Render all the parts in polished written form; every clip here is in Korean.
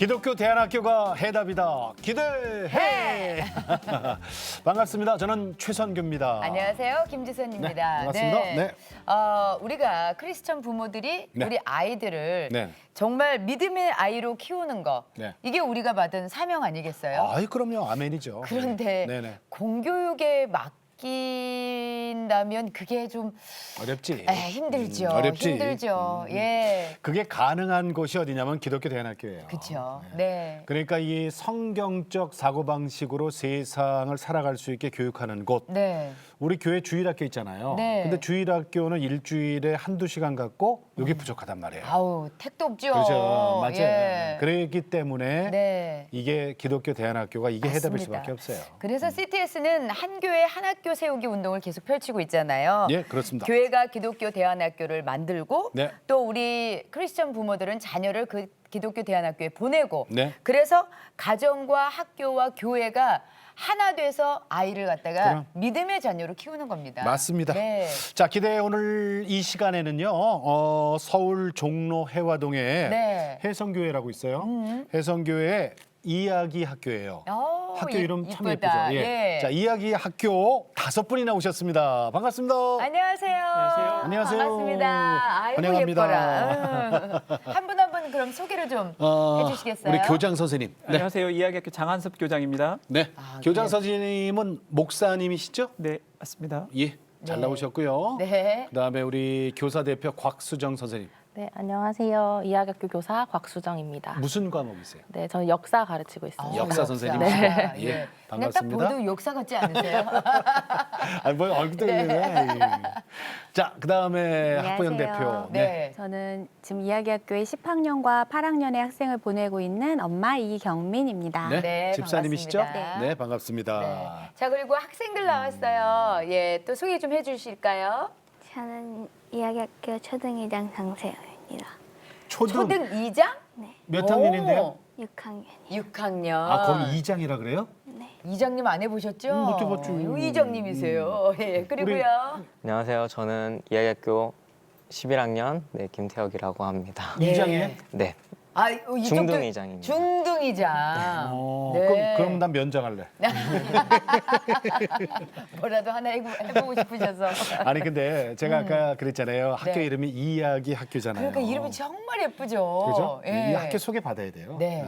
기독교 대안학교가 해답이다. 기대해. 반갑습니다. 저는 최선규입니다. 안녕하세요, 김지선입니다. 네, 반갑습니다. 네. 우리가 크리스천 부모들이 네. 우리 아이들을 네. 정말 믿음의 아이로 키우는 거, 네. 이게 우리가 받은 사명 아니겠어요? 아이 그럼요. 아멘이죠. 그런데 네네. 공교육에 맡긴다면 그게 좀 어렵지. 힘들죠. 어렵지. 힘들죠. 예, 그게 가능한 곳이 어디냐면 기독교 대안학교예요. 그렇죠. 네. 그러니까 이 성경적 사고방식으로 세상을 살아갈 수 있게 교육하는 곳. 네. 우리 교회 주일학교 있잖아요. 네. 근데 주일학교는 일주일에 한두 시간 갖고 여기 부족하단 말이에요. 아우, 택도 없죠. 그렇죠. 맞아요. 예. 그렇기 때문에 네. 이게 기독교 대안학교가 이게 해답일 맞습니다. 수밖에 없어요. 그래서 CTS는 한 교회 한 학교 세우기 운동을 계속 펼치고 있잖아요. 예, 그렇습니다. 교회가 기독교 대안학교를 만들고 네. 또 우리 크리스천 부모들은 자녀를 그 기독교 대안학교에 보내고 네. 그래서 가정과 학교와 교회가 하나 돼서 아이를 갖다가 그럼. 믿음의 자녀로 키우는 겁니다. 맞습니다. 네. 자, 기대 오늘 이 시간에는요. 서울 종로 해화동에 네. 해성교회라고 있어요. 해성교회 이야기 학교예요. 학교 이름 참 이쁘다. 예쁘죠. 예. 자, 이야기 학교 5분이나 오셨습니다. 반갑습니다. 안녕하세요. 안녕하세요. 반갑습니다. 아이고 환영합니다. 예뻐라. 한 분 한 분 그럼 소개를 좀 해주시겠어요? 우리 교장 선생님. 네. 안녕하세요. 이야기학교 장한섭 교장입니다. 네. 아, 교장 네. 선생님은 목사님이시죠? 네, 맞습니다. 예. 잘 네. 나오셨고요. 네. 그다음에 우리 교사 대표 곽수정 선생님. 네, 안녕하세요. 이하학교 교사 곽수정입니다. 무슨 과목이세요? 네, 저는 역사 가르치고 있습니다. 역사 선생님. 네. 예, 그냥 반갑습니다. 딱 봐도 역사 같지 않으세요? 아니 뭐 얼굴도 그래. 자, 그다음에 학부형 대표. 네. 저는 지금 이야기학교에 10학년과 8학년의 학생을 보내고 있는 엄마 이경민입니다. 네. 네, 집사님이시죠? 반갑습니다. 네, 반갑습니다. 네. 자, 그리고 학생들 나왔어요. 예, 또 소개 좀 해주실까요? 저는 이야기학교 초등이장 장세영입니다. 초등 초등 2장? 몇 학년인데요? 6학년이요. 6학년. 아, 거기 2장이라 그래요? 이장님 안 해보셨죠? 못 해봤죠. 이장님이세요. 예, 그리고요. 안녕하세요. 저는 이야기학교 11학년 김태혁이라고 합니다. 네. 2장이에요? 네, 아, 이쪽도 중등이장입니다. 중등이장. 네. 그럼 난 면장할래. 뭐라도 하나 해보고 싶으셔서. 아니 근데 제가 아까 그랬잖아요. 학교 네. 이름이 이야기 학교잖아요. 그러니까 이름이 정말 예쁘죠. 그죠? 예. 이 학교 소개 받아야 돼요. 네.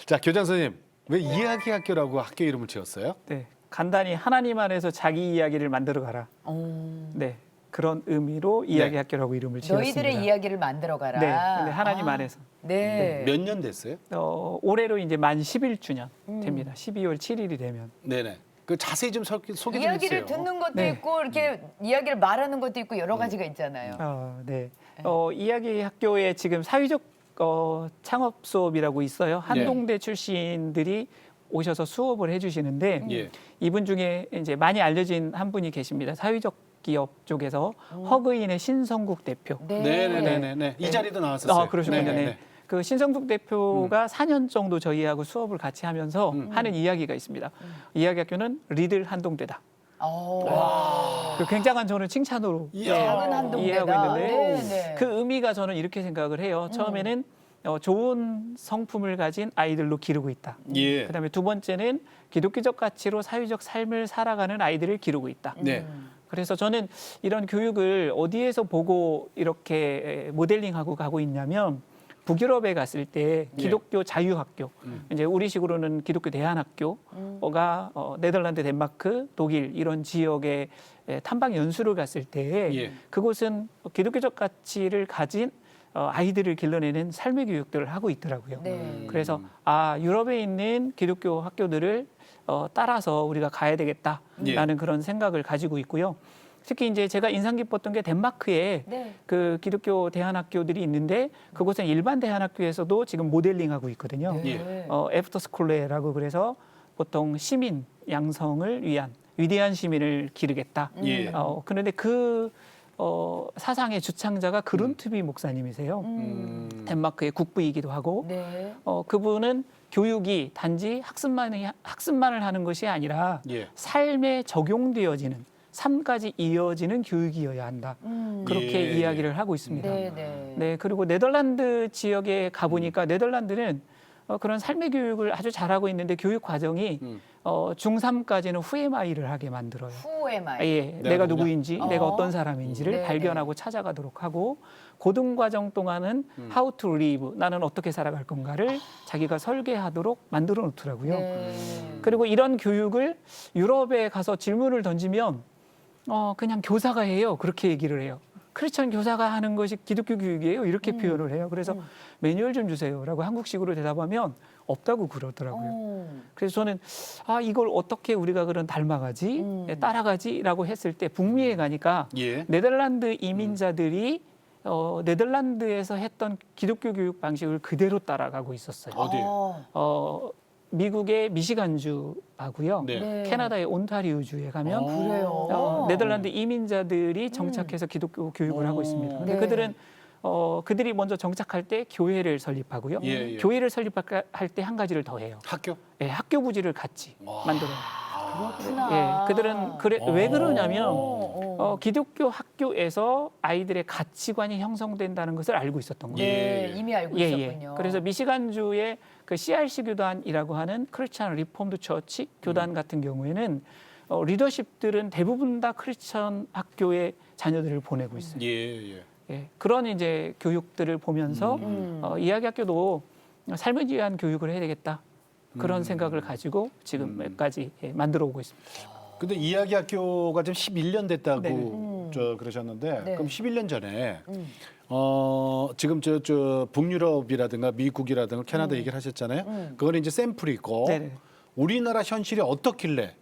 자, 교장 선생님. 왜 이야기 학교라고 학교 이름을 지었어요? 네, 간단히 하나님 안에서 자기 이야기를 만들어 가라. 네, 그런 의미로 이야기학교라고 이름을 지었습니다. 너희들의 이야기를 만들어가라. 네, 근데 하나님 안에서 네. 몇 년 됐어요? 올해로 이제 만 11주년 음. 됩니다. 12월 7일이 되면. 네네. 그 자세히 좀 소개 좀 이야기를 해주세요. 듣는 것도 네. 있고 이렇게 이야기를 말하는 것도 있고 여러 가지가 있잖아요. 네, 이야기학교에 지금 사회적 창업 수업이라고 있어요. 한동대 출신들이 오셔서 수업을 해주시는데 예. 이분 중에 이제 많이 알려진 한 분이 계십니다. 사회적 기업 쪽에서 허그인의 신성국 대표. 네네네네. 이 자리도 나왔었어요. 그러시군요. 네네네. 네. 그 신성국 대표가 4년 정도 저희하고 수업을 같이 하면서 하는 이야기가 있습니다. 이야기학교는 리들 한동대다. 그 굉장한 저는 칭찬으로 작은 한동대다. 이해하고 있는데 네. 그 의미가 저는 이렇게 생각을 해요. 처음에는 좋은 성품을 가진 아이들로 기르고 있다. 예. 그다음에 두 번째는 기독교적 가치로 사회적 삶을 살아가는 아이들을 기르고 있다. 네. 그래서 저는 이런 교육을 어디에서 보고 이렇게 모델링하고 가고 있냐면 북유럽에 갔을 때 기독교 자유학교, 이제 우리식으로는 기독교 대안학교가 네덜란드, 덴마크, 독일 이런 지역에 탐방 연수를 갔을 때 예. 그곳은 기독교적 가치를 가진 아이들을 길러내는 삶의 교육들을 하고 있더라고요. 네. 그래서 유럽에 있는 기독교 학교들을 따라서 우리가 가야 되겠다라는 그런 생각을 가지고 있고요. 특히 이제 제가 인상 깊었던 게 덴마크에 네. 그 기독교 대안학교들이 있는데 그곳은 일반 대안학교에서도 지금 모델링하고 있거든요. 네. 애프터스쿨레라고 그래서 보통 시민 양성을 위한 위대한 시민을 기르겠다. 예. 그런데 그 사상의 주창자가 그룬트비 목사님이세요. 덴마크의 국부이기도 하고 네. 그분은 교육이 단지 학습만을 하는 것이 아니라 예. 삶에 적용되어지는 삶까지 이어지는 교육이어야 한다. 그렇게 예. 이야기를 하고 있습니다. 네, 네. 네, 그리고 네덜란드 지역에 가보니까 네덜란드는 그런 삶의 교육을 아주 잘하고 있는데 교육 과정이 중3까지는 후에마이를 하게 만들어요. 후에마이. 예, 내가 누구냐? 누구인지, 내가 어떤 사람인지를 네, 발견하고 찾아가도록 하고 고등 과정 동안은 how to live, 나는 어떻게 살아갈 건가를 자기가 설계하도록 만들어 놓더라고요. 네. 그리고 이런 교육을 유럽에 가서 질문을 던지면 그냥 교사가 해요. 그렇게 얘기를 해요. 크리스천 교사가 하는 것이 기독교 교육이에요. 이렇게 표현을 해요. 그래서 매뉴얼 좀 주세요라고 한국식으로 대답하면 없다고 그러더라고요. 그래서 저는 이걸 어떻게 우리가 그런 닮아가지, 따라가지라고 했을 때 북미에 가니까 예. 네덜란드 이민자들이 네덜란드에서 했던 기독교 교육 방식을 그대로 따라가고 있었어요. 어디? 미국의 미시간주하고요. 네. 네. 캐나다의 온타리오주에 가면 그래요. 네덜란드 이민자들이 정착해서 기독교 교육을 하고 있습니다. 근데 네. 그들은 그들이 먼저 정착할 때 교회를 설립하고요. 예, 예. 교회를 설립할 때 한 가지를 더 해요. 학교? 예, 학교 부지를 같이 만들어요. 그렇구나. 예, 그들은 왜 그러냐면 어. 기독교 학교에서 아이들의 가치관이 형성된다는 것을 알고 있었던 거예요. 네, 예. 이미 알고 예, 있었군요. 예. 그래서 미시간주의 그 CRC 교단이라고 하는 크리스천 리폼드 처치 교단 같은 경우에는 리더십들은 대부분 다 크리스천 학교에 자녀들을 보내고 있어요. 예, 예. 예, 그런 이제 교육들을 보면서 이야기학교도 삶을 위한 교육을 해야 되겠다. 그런 생각을 가지고 지금까지 만들어 오고 있습니다. 근데 이야기 학교가 지금 11년 됐다고 네네. 그러셨는데 네. 그럼 11년 전에 지금 저 북유럽이라든가 미국이라든가 캐나다 얘기를 하셨잖아요. 그거는 이제 샘플이고 네네. 우리나라 현실이 어떻길래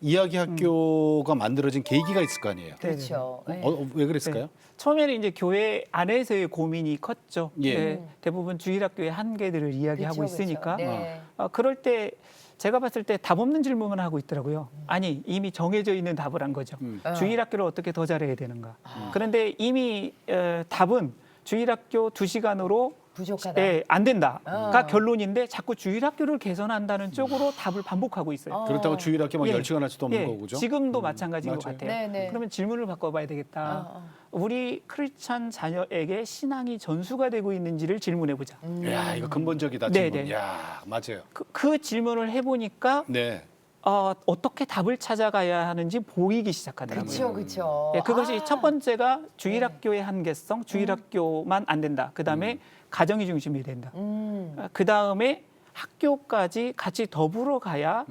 이야기 학교가 만들어진 계기가 있을 거 아니에요. 그렇죠. 네. 왜 그랬을까요? 네. 처음에는 이제 교회 안에서의 고민이 컸죠. 예. 네, 대부분 주일학교의 한계들을 이야기하고 그렇죠, 있으니까 그렇죠. 네. 그럴 때 제가 봤을 때 답 없는 질문을 하고 있더라고요. 아니 이미 정해져 있는 답을 한 거죠. 주일학교를 어떻게 더 잘해야 되는가. 그런데 이미 답은 주일학교 2시간으로 부족하다. 안 된다가 결론인데 자꾸 주일학교를 개선한다는 쪽으로 답을 반복하고 있어요. 그렇다고 주일학교 막 예. 10시간 할 수도 없는 예, 거고, 그죠? 지금도 마찬가지인 것 맞아요. 같아요. 네네. 그러면 질문을 바꿔봐야 되겠다. 우리 크리스찬 자녀에게 신앙이 전수가 되고 있는지를 질문해보자. 야, 이거 근본적이다, 네, 질문. 네. 야, 맞아요. 그 질문을 해보니까 네. 어떻게 답을 찾아가야 하는지 보이기 시작하더라고요. 그렇죠, 그렇죠. 예, 그것이 첫 번째가 주일학교의 한계성, 주일학교만 안 된다. 그다음에 가정이 중심이 된다. 그다음에 학교까지 같이 더불어 가야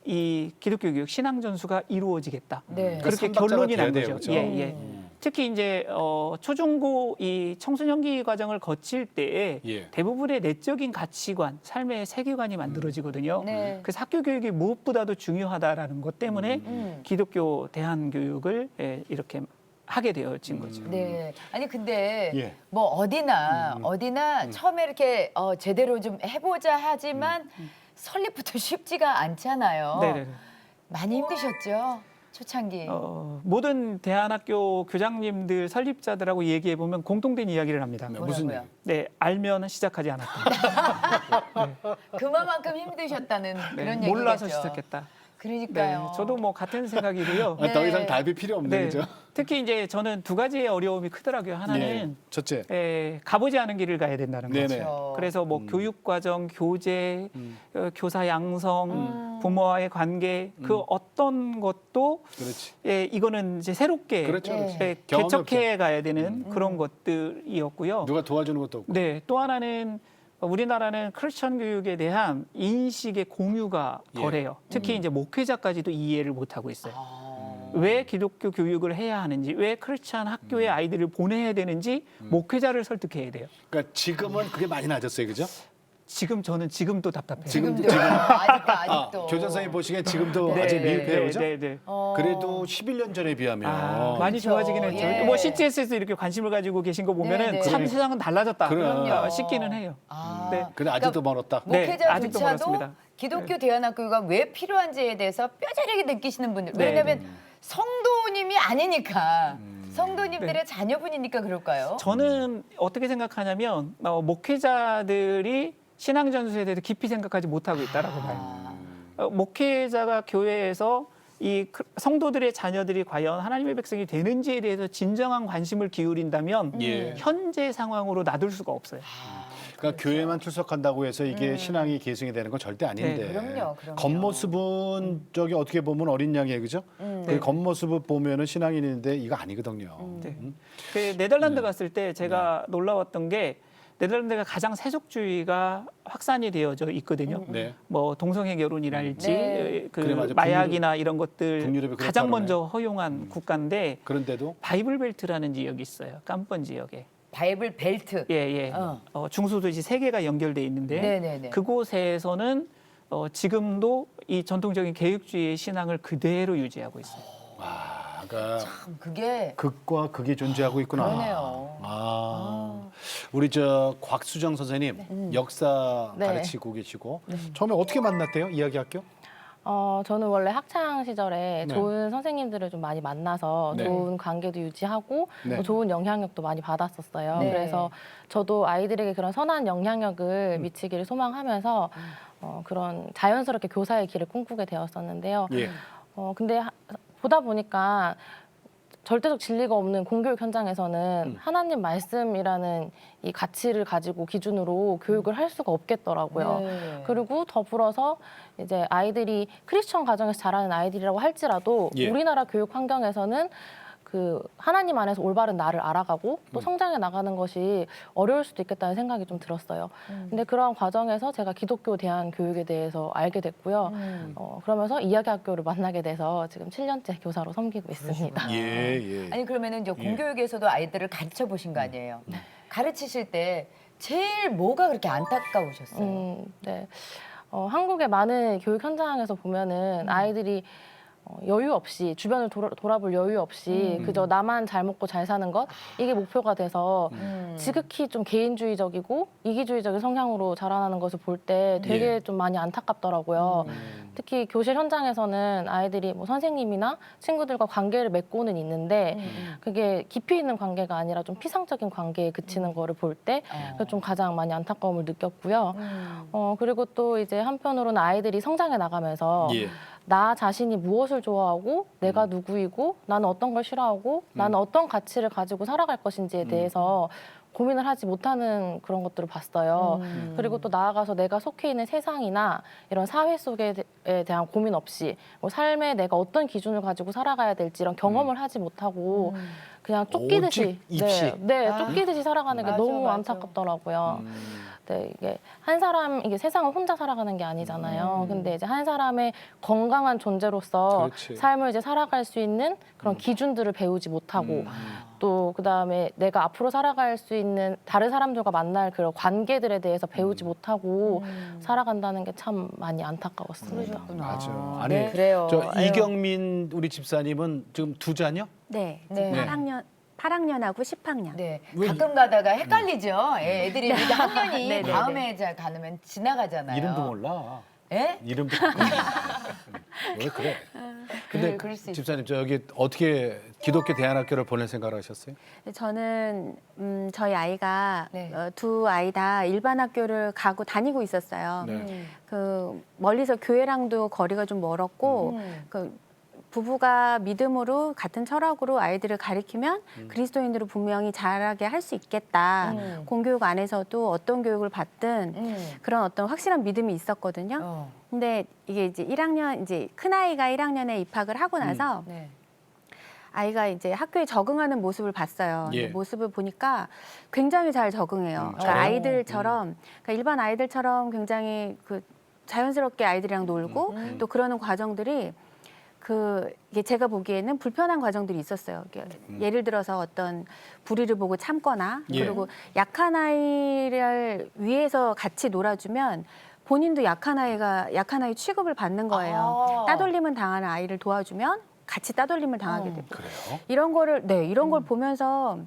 이 기독교 교육 신앙 전수가 이루어지겠다. 네. 그렇게 삼박자가 결론이 돼야 난 돼요, 거죠. 그죠? 예, 예. 특히 이제 초중고 이 청소년기 과정을 거칠 때에 예. 대부분의 내적인 가치관, 삶의 세계관이 만들어지거든요. 네. 그래서 학교 교육이 무엇보다도 중요하다라는 것 때문에 기독교 대한 교육을 이렇게 하게 되어진 거죠. 네. 아니 근데 예. 뭐 어디나 처음에 이렇게 제대로 좀 해보자 하지만 설립부터 쉽지가 않잖아요. 네네. 많이 힘드셨죠? 초창기. 모든 대안학교 교장님들 설립자들하고 얘기해 보면 공통된 이야기를 합니다. 무슨 뭐라고요? 얘기? 네, 알면 시작하지 않았다. 그만큼 힘드셨다는 그런 얘기겠죠. 몰라서 시작했다. 그러니까요. 네, 저도 뭐 같은 생각이고요. 더 이상 네. 답이 필요 없네, 네, 그죠? 특히 이제 저는 두 가지의 어려움이 크더라고요. 하나는 네. 첫째. 가보지 않은 길을 가야 된다는 거죠. 네네. 그렇죠. 그래서 뭐 교육과정, 교재, 교사 양성, 부모와의 관계 그 어떤 것도 그렇지. 이거는 이제 새롭게 그렇죠, 그렇죠. 경험이 개척해 가야 되는 그런 것들이었고요. 누가 도와주는 것도 없고. 네, 또 하나는 우리나라는 크리스천 교육에 대한 인식의 공유가 예. 덜해요. 특히 이제 목회자까지도 이해를 못 하고 있어요. 아. 왜 기독교 교육을 해야 하는지, 왜 크리스천 학교에 아이들을 보내야 되는지 목회자를 설득해야 돼요. 그러니까 지금은 그게 많이 낮았어요, 그죠? 저는 지금도 답답해요. 지금도 아직도. 교장선생님 보시기엔 지금도 네, 아직 네, 미흡해요, 그죠? 네, 네. 그래도 11년 전에 비하면 많이 그렇죠. 좋아지긴 했죠. 예. 뭐 CTS에서 이렇게 관심을 가지고 계신 거 보면은 네, 네. 참 세상은 달라졌다 그럼요. 싶기는 해요. 아. 네. 근데 아직도 멀었다. 네, 아직도 목회자조차도 멀었습니다. 기독교 대안학교가 왜 필요한지에 대해서 뼈저리게 느끼시는 분들. 네. 왜냐하면 성도님이 아니니까. 성도님들의 자녀분이니까 그럴까요? 저는 어떻게 생각하냐면 목회자들이 신앙 전수에 대해서 깊이 생각하지 못하고 있다라고 봐요. 목회자가 교회에서 이 성도들의 자녀들이 과연 하나님의 백성이 되는지에 대해서 진정한 관심을 기울인다면 예. 현재 상황으로 놔둘 수가 없어요. 그러니까 교회만 출석한다고 해서 이게 신앙이 계승이 되는 건 절대 아닌데. 네, 그럼요. 겉모습은 저기 어떻게 보면 어린 양이에요, 그죠? 그 겉모습을 보면은 신앙인인데 이거 아니거든요. 네. 그 네덜란드 갔을 때 제가 놀라웠던 게 네덜란드가 가장 세속주의가 확산이 되어져 있거든요. 네. 뭐 동성애 결혼이랄지 네. 그 그래, 맞아. 마약이나 이런 것들 북유럽이 가장 그렇다고 먼저 허용한 국가인데 그런데도 바이블 벨트라는 지역이 있어요. 깜번 지역에. 벨트. 예. 중소도시 세 개가 연결돼 있는데 네네네. 그곳에서는 지금도 이 전통적인 개혁주의의 신앙을 그대로 유지하고 있어요. 그러니까 참 그게 극과 극이 존재하고 있구나. 그러네요. 우리 저 곽수정 선생님 역사 네. 가르치고 계시고 처음에 어떻게 만났대요? 이야기학교? 저는 원래 학창 시절에 네. 좋은 선생님들을 좀 많이 만나서 네. 좋은 관계도 유지하고 네. 또 좋은 영향력도 많이 받았었어요. 네. 그래서 저도 아이들에게 그런 선한 영향력을 미치기를 소망하면서 그런 자연스럽게 교사의 길을 꿈꾸게 되었었는데요. 예. 근데 보다 보니까 절대적 진리가 없는 공교육 현장에서는 하나님 말씀이라는 이 가치를 가지고 기준으로 교육을 할 수가 없겠더라고요. 네. 그리고 더불어서 이제 아이들이 크리스천 가정에서 자라는 아이들이라고 할지라도 예. 우리나라 교육 환경에서는 그 하나님 안에서 올바른 나를 알아가고 또 성장해 나가는 것이 어려울 수도 있겠다는 생각이 좀 들었어요. 근데 그런 과정에서 제가 기독교 대한 교육에 대해서 알게 됐고요. 그러면서 이야기학교를 만나게 돼서 지금 7년째 교사로 섬기고 있습니다. 예. 아니 그러면은 이제 공교육에서도 아이들을 가르쳐 보신 거 아니에요? 가르치실 때 제일 뭐가 그렇게 안타까우셨어요? 네. 한국의 많은 교육 현장에서 보면은 아이들이 여유 없이 주변을 돌아볼 여유 없이 그저 나만 잘 먹고 잘 사는 것 이게 목표가 돼서 지극히 좀 개인주의적이고 이기주의적인 성향으로 자라나는 것을 볼 때 되게 예. 좀 많이 안타깝더라고요. 특히 교실 현장에서는 아이들이 뭐 선생님이나 친구들과 관계를 맺고는 있는데 그게 깊이 있는 관계가 아니라 좀 피상적인 관계에 그치는 거를 볼 때 좀 가장 많이 안타까움을 느꼈고요. 그리고 또 이제 한편으로는 아이들이 성장해 나가면서 예. 나 자신이 무엇을 좋아하고 내가 누구이고 나는 어떤 걸 싫어하고 나는 어떤 가치를 가지고 살아갈 것인지에 대해서 고민을 하지 못하는 그런 것들을 봤어요. 그리고 또 나아가서 내가 속해 있는 세상이나 이런 사회 속에 대한 고민 없이 뭐 삶에 내가 어떤 기준을 가지고 살아가야 될지 이런 경험을 하지 못하고 그냥 쫓기듯이 오직 입시. 쫓기듯이 살아가는 게 맞아, 너무 맞아. 안타깝더라고요. 네, 이게 세상은 혼자 살아가는 게 아니잖아요. 근데 이제 한 사람의 건강한 존재로서 그렇지. 삶을 이제 살아갈 수 있는 그런 기준들을 배우지 못하고 또 그다음에 내가 앞으로 살아갈 수 있는 다른 사람들과 만날 그런 관계들에 대해서 배우지 못하고 살아간다는 게 참 많이 안타까웠습니다. 맞아. 네, 아니 그래요. 저 아유. 이경민 우리 집사님은 지금 두 자녀? 네. 네. 8학년하고 10학년. 네. 왜 가끔 가다가 헷갈리죠. 애들이 이제 학년이 네, 네, 다음에 잘 가면 지나가잖아요. 이름도 몰라. 예? 이름도 왜 그래? 근데 그럴 수 있어요. 집사님 저 여기 어떻게 기독교 대안학교를 보낼 생각을 하셨어요? 저는 저희 아이가 네. 두 아이 다 일반 학교를 가고 다니고 있었어요. 네. 그 멀리서 교회랑도 거리가 좀 멀었고 그 부부가 믿음으로 같은 철학으로 아이들을 가리키면 그리스도인으로 분명히 자라게 할 수 있겠다. 공교육 안에서도 어떤 교육을 받든 그런 어떤 확실한 믿음이 있었거든요. 근데 이게 이제 1학년 이제 큰 아이가 1학년에 입학을 하고 나서 네. 아이가 이제 학교에 적응하는 모습을 봤어요. 예. 모습을 보니까 굉장히 잘 적응해요. 그러니까 잘해요? 아이들처럼 그러니까 일반 아이들처럼 굉장히 그 자연스럽게 아이들이랑 놀고 또 그러는 과정들이 이게 제가 보기에는 불편한 과정들이 있었어요. 예를 들어서 어떤 불의를 보고 참거나 예. 그리고 약한 아이를 위해서 같이 놀아주면 본인도 약한 아이 취급을 받는 거예요. 아. 따돌림을 당하는 아이를 도와주면 같이 따돌림을 당하게 되고 그래요? 이런 걸 보면서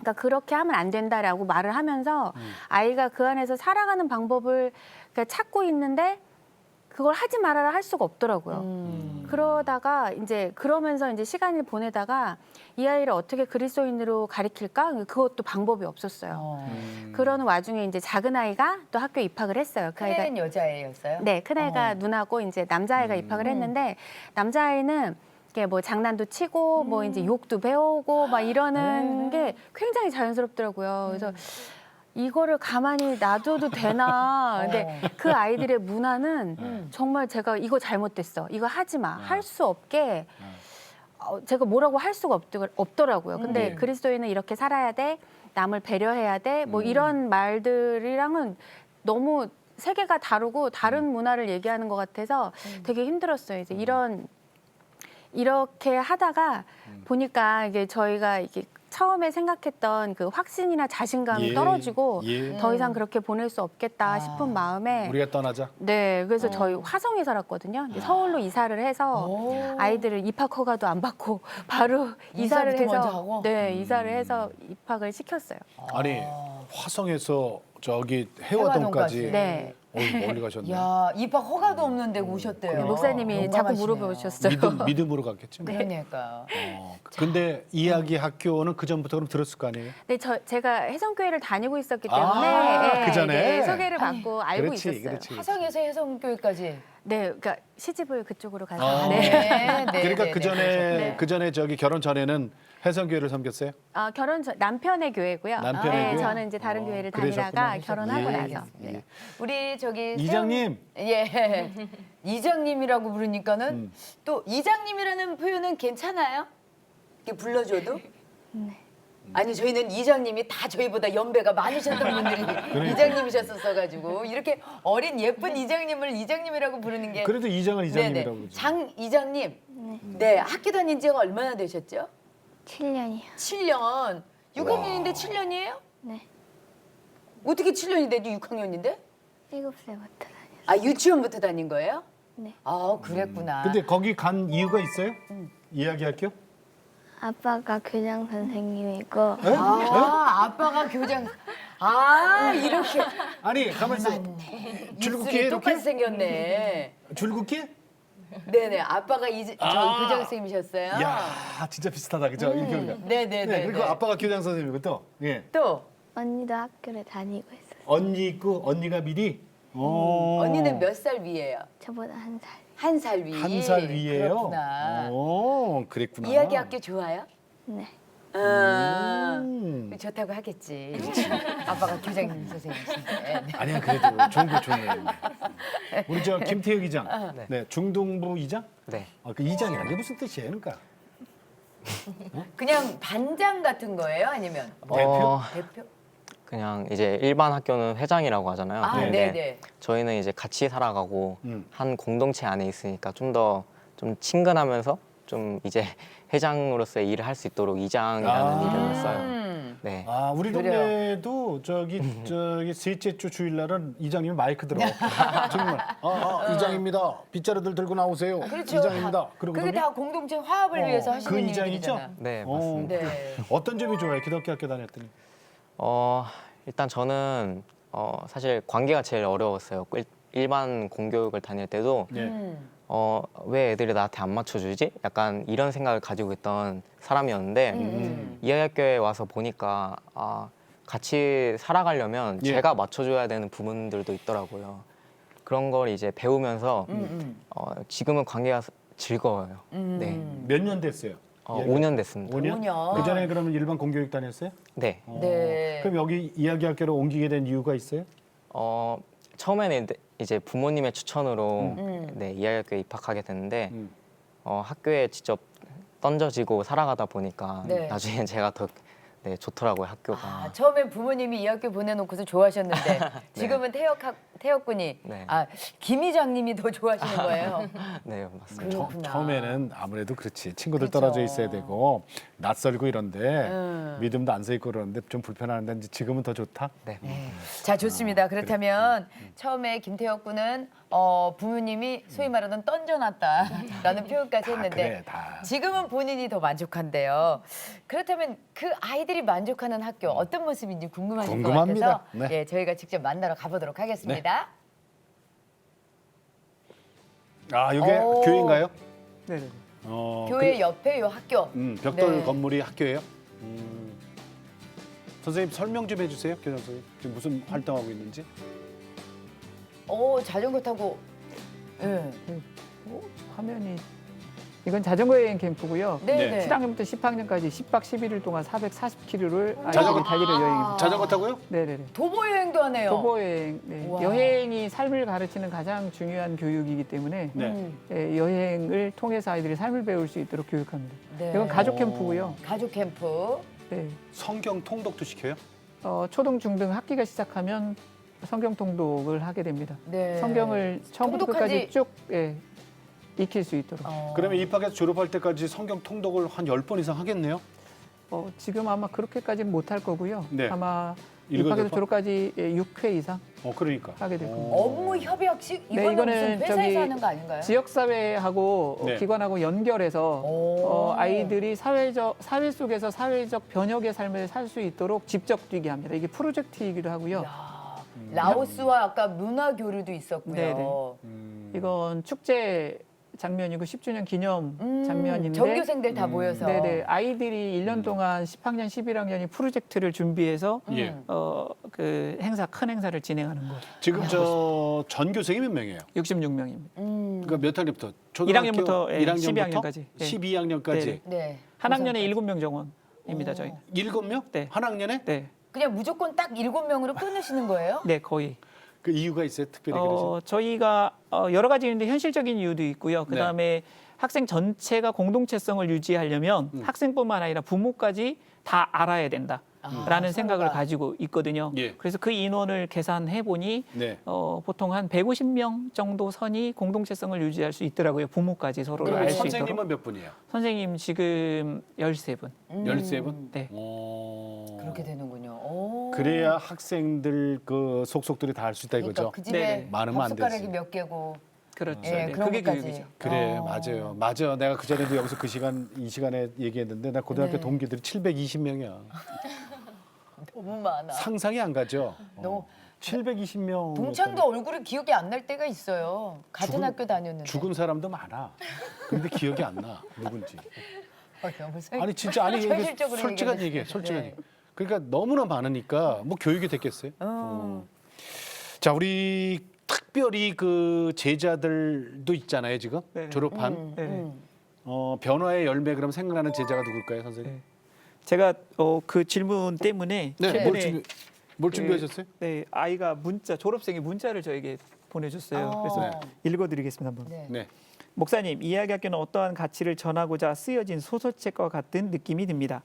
그러니까 그렇게 하면 안 된다라고 말을 하면서 아이가 그 안에서 살아가는 방법을 그러니까 찾고 있는데 그걸 하지 말아라 할 수가 없더라고요. 그러다가 이제 그러면서 이제 시간을 보내다가 이 아이를 어떻게 그리스도인으로 가리킬까? 그것도 방법이 없었어요. 그러는 와중에 이제 작은 아이가 또 학교에 입학을 했어요. 그 아이가 큰애는 여자애였어요? 네, 큰 아이가 누나고 이제 남자아이가 입학을 했는데 남자아이는 이게 뭐 장난도 치고 뭐 이제 욕도 배우고 막 이러는 게 굉장히 자연스럽더라고요. 그래서 이거를 가만히 놔둬도 되나. 근데 그 아이들의 문화는 정말 제가 이거 잘못됐어. 이거 하지 마. 할 수 없게 제가 뭐라고 할 수가 없더라고요. 근데 그리스도인은 이렇게 살아야 돼. 남을 배려해야 돼. 뭐 이런 말들이랑은 너무 세계가 다르고 다른 문화를 얘기하는 것 같아서 되게 힘들었어요. 이제 이렇게 하다가 보니까 이게 저희가 이게 처음에 생각했던 그 확신이나 자신감이 예, 떨어지고 예. 더 이상 그렇게 보낼 수 없겠다 싶은 마음에 우리가 떠나자. 네, 그래서 저희 화성에 살았거든요. 근데 서울로 이사를 해서 아이들을 입학 허가도 안 받고 바로 이사를 이사부터 먼저 해서 하고? 이사를 해서 입학을 시켰어요. 아니 화성에서 저기 해화동까지 네. 멀리 가셨네. 야, 입학 허가도 없는데 오셨대요. 목사님이 자꾸 용감하시네요. 물어보셨어요. 믿음으로 갔겠죠. 그러니까. 근데 이야기 학교는 그 전부터 그럼 들었을 거 아니에요? 네, 제가 해성교회를 다니고 있었기 아, 때문에 그 전에? 네, 소개를 받고 알고 그렇지, 있었어요. 그렇지. 화성에서 해성교회까지. 네, 그러니까 시집을 그쪽으로 가서 아. 네. 네, 그러니까 네, 그 네, 전에 네. 그 전에 저기 결혼 전에는 해성교회를 섬겼어요. 결혼 전 남편의 교회고요. 남편의 네, 교회? 저는 이제 다른 교회를 그러셨구나. 다니다가 결혼하고 예, 나서. 예. 네. 우리 저기 이장님. 예. 이장님이라고 부르니까는 또 이장님이라는 표현은 괜찮아요? 이렇게 불러줘도? 네. 아니 저희는 이장님이 다 저희보다 연배가 많으셨던 분들이 이장님이셨었어가지고 이렇게 어린 예쁜 이장님을 이장님이라고 부르는 게 그래도 이장은 이장님이라고 네네. 그러죠. 장 이장님 네 학교 다닌 지가 얼마나 되셨죠? 7년이요. 7년 6학년인데 7년이에요? 네. 어떻게 7년이 되지 6학년인데? 7살부터 다녔어요. 아 유치원부터 다닌 거예요? 네. 아 그랬구나. 근데 거기 간 이유가 있어요? 이야기 학교? 아빠가 교장 선생님이고 아 아빠가 교장 아 이렇게 아니 가만 있어. 줄긋기 입술이 똑같이 이렇게? 생겼네. 줄긋기? 네네 아빠가 저 아. 교장 선생님이셨어요. 야 진짜 비슷하다 그죠? 이렇게 보니까. 네네네. 네, 그리고 아빠가 교장 선생님이고 또 예. 또 언니도 학교를 다니고 있어요. 언니 있고 언니가 미리. 언니는 몇 살 위예요? 저보다 1살. 한 살 위. 한 살 위에요. 그렇구나. 그랬구나. 이야기 학교 좋아요? 네. 좋다고 하겠지. 아빠가 교장 선생님이신데. 네. 아니야 그래도 좋은 거 좋네. 우리 저 김태혁 이장, 네 중동부 이장, 네. 그 이장이란 게 무슨 뜻이에요, 그러니까? 그냥 반장 같은 거예요? 아니면 뭐 어, 대표? 그냥 이제 일반 학교는 회장이라고 하잖아요. 아, 근데 네네. 저희는 이제 같이 살아가고 음. 한 공동체 안에 있으니까 좀 더 좀 친근하면서 좀 이제 회장으로서의 일을 할 수 있도록 이장이라는 이름을 써요. 네. 아 우리 그래요. 동네도 저기 셋째 주 주일날은 이장님이 마이크 들어. 정말 이장입니다. 빗자루들 들고 나오세요. 그렇죠. 이장입니다. 그러고 그게 다 공동체 화합을 위해서 하시는 그 이장이죠? 일들이잖아. 네, 맞습니다. 네. 어떤 점이 좋아요? 기독교 학교 다녔더니. 일단 저는 사실 관계가 제일 어려웠어요. 일반 공교육을 다닐 때도 네. 왜 애들이 나한테 안 맞춰주지? 약간 이런 생각을 가지고 있던 사람이었는데 이하학교에 와서 보니까 같이 살아가려면 예. 제가 맞춰줘야 되는 부분들도 있더라고요. 그런 걸 이제 배우면서 지금은 관계가 즐거워요. 네, 몇 년 됐어요? 5년 됐습니다. 5년? 5년. 그 전에 그러면 일반 공교육 다녔어요? 네, 네. 그럼 여기 이야기 학교로 옮기게 된 이유가 있어요? 처음에는 이제 부모님의 추천으로 네, 이하학교에 입학하게 됐는데 학교에 직접 던져지고 살아가다 보니까 네. 나중에 제가 더 네, 좋더라고요 학교가. 처음엔 부모님이 이 학교 보내놓고서 좋아하셨는데 지금은 태혁 군이 네. 김 이장님이 더 좋아하시는 거예요. 네, 맞습니다. 그렇구나. 처음에는 아무래도 그렇지. 친구들 그렇죠. 떨어져 있어야 되고 낯설고 이런데 믿음도 안 서 있고 그러는데 좀 불편한데 이제 지금은 더 좋다. 네. 자 좋습니다. 그렇다면 처음에 김태혁 군은 부모님이 소위 말하는 던져놨다라는 표현까지 했는데 그래, 다. 지금은 본인이 더 만족한데요. 그렇다면 그 아이들이 만족하는 학교 어떤 모습인지 궁금하실 것 궁금합니다. 같아서 네. 예, 저희가 직접 만나러 가보도록 하겠습니다. 아, 이게 오. 교회인가요? 네네. 교회 옆에 요 학교. 벽돌 네. 건물이 학교예요? 선생님 설명 좀 해주세요, 교장 선생님. 지금 무슨 활동하고 있는지? 자전거 타고. 예. 화면이 이건 자전거 여행 캠프고요. 네. 7학년부터 10학년까지 10박 11일 동안 440km를 자전거 아이들이 달리는 여행입니다. 자전거 타고요? 네네네. 도보 여행도 하네요. 도보 여행. 네. 우와. 여행이 삶을 가르치는 가장 중요한 교육이기 때문에 네. 여행을 통해서 아이들이 삶을 배울 수 있도록 교육합니다. 네. 이건 가족 캠프고요. 가족 캠프. 네. 성경 통독도 시켜요? 초등, 중등 학기가 시작하면 성경 통독을 하게 됩니다. 네. 성경을 처음부터 통독한 끝까지 지- 쭉 익힐 수 있도록. 그러면 입학해서 졸업할 때까지 성경 통독을 한 10번 이상 하겠네요? 지금 아마 그렇게까지는 못할 거고요. 네. 아마 읽어야 입학해서 될 거? 졸업까지 6회 이상 그러니까. 하게 될 겁니다. 업무 협약식 네, 이거는 이거는 무슨 회사에서 저기 하는 거 아닌가요? 지역사회하고 네. 기관하고 연결해서 오. 아이들이 사회 속에서 사회적 변혁의 삶을 살 수 있도록 직접 뛰게 합니다. 이게 프로젝트이기도 하고요. 야, 라오스와 아까 문화 교류도 있었고요. 네네. 이건 축제 장면이고 10주년 기념 장면인데 전교생들 다 모여서. 네네. 아이들이 1년 동안 10학년, 11학년이 프로젝트를 준비해서 예. 그 큰 행사를 진행하는 거. 지금 저 전교생이 몇 명이에요? 66명입니다. 그러니까 몇 학년부터? 1학년부터 1학년부터 12학년까지. 12학년까지. 네. 네. 한 학년에 7명 정원입니다, 저희. 7명? 네. 한 학년에? 네. 그냥 무조건 딱 7명으로 끊으시는 거예요? 네, 거의. 그 이유가 있어요? 특별히 그러신? 저희가 여러 가지 있는데 현실적인 이유도 있고요. 그다음에 학생 전체가 공동체성을 유지하려면 학생뿐만 아니라 부모까지 다 알아야 된다라는 생각을 서로가. 가지고 있거든요. 예. 그래서 그 인원을 계산해 보니 네. 보통 한 150명 정도 선이 공동체성을 유지할 수 있더라고요. 부모까지 서로를 그럼 알 수 있도록. 선생님은 몇 분이에요? 선생님 지금 13분. 13분? 네. 그렇게 되는군요. 오. 그래야 학생들 그 속속들이 다 할 수 있다 그러니까 이거죠? 그 집에 네네. 많으면 안 밥숟가락이 되지. 몇 개고. 그렇죠. 예, 네, 그런 그게 것까지. 교육이죠. 그래 맞아요. 맞아. 내가 그 전에도 여기서 이 시간에 얘기했는데 나 고등학교 네. 동기들이 720명이야. 너무 많아. 상상이 안 가죠. 너무 720명. 동창도 얼굴이 기억이 안 날 때가 있어요. 같은 죽은- 학교 다녔는데. 죽은 사람도 많아. 근데 기억이 안 나. 누군지. 너무 아니 진짜 아니 이게 현실적으로 솔직한 얘기하겠습니다. 얘기예요. 솔직한 네. 얘기. 그러니까 너무나 많으니까 뭐 교육이 됐겠어요. 자 우리 특별히 그 제자들도 있잖아요 지금 네. 졸업한 네. 변화의 열매 그럼 생각나는 제자가 누굴까요 선생님? 네. 제가 그 질문 때문에 네. 최근에 뭘 준비하셨어요? 네, 아이가 졸업생이 문자를 저에게 보내줬어요. 그래서 읽어드리겠습니다. 한번. 네. 네. 목사님, 이야기학교는 어떠한 가치를 전하고자 쓰여진 소설책과 같은 느낌이 듭니다.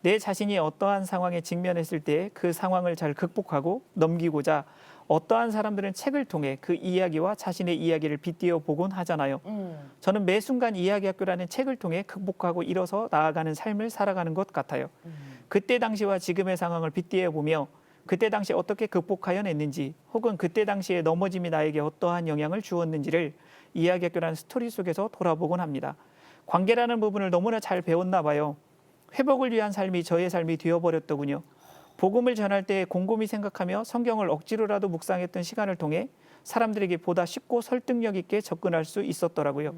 내 자신이 어떠한 상황에 직면했을 때 그 상황을 잘 극복하고 넘기고자 어떠한 사람들은 책을 통해 그 이야기와 자신의 이야기를 빗대어 보곤 하잖아요. 저는 매 순간 이야기학교라는 책을 통해 극복하고 일어서 나아가는 삶을 살아가는 것 같아요. 그때 당시와 지금의 상황을 빗대어 보며 그때 당시 어떻게 극복하여 냈는지 혹은 그때 당시의 넘어짐이 나에게 어떠한 영향을 주었는지를 이야기학교라는 스토리 속에서 돌아보곤 합니다. 관계라는 부분을 너무나 잘 배웠나 봐요. 회복을 위한 삶이 저의 삶이 되어버렸더군요. 복음을 전할 때 곰곰이 생각하며 성경을 억지로라도 묵상했던 시간을 통해 사람들에게 보다 쉽고 설득력 있게 접근할 수 있었더라고요.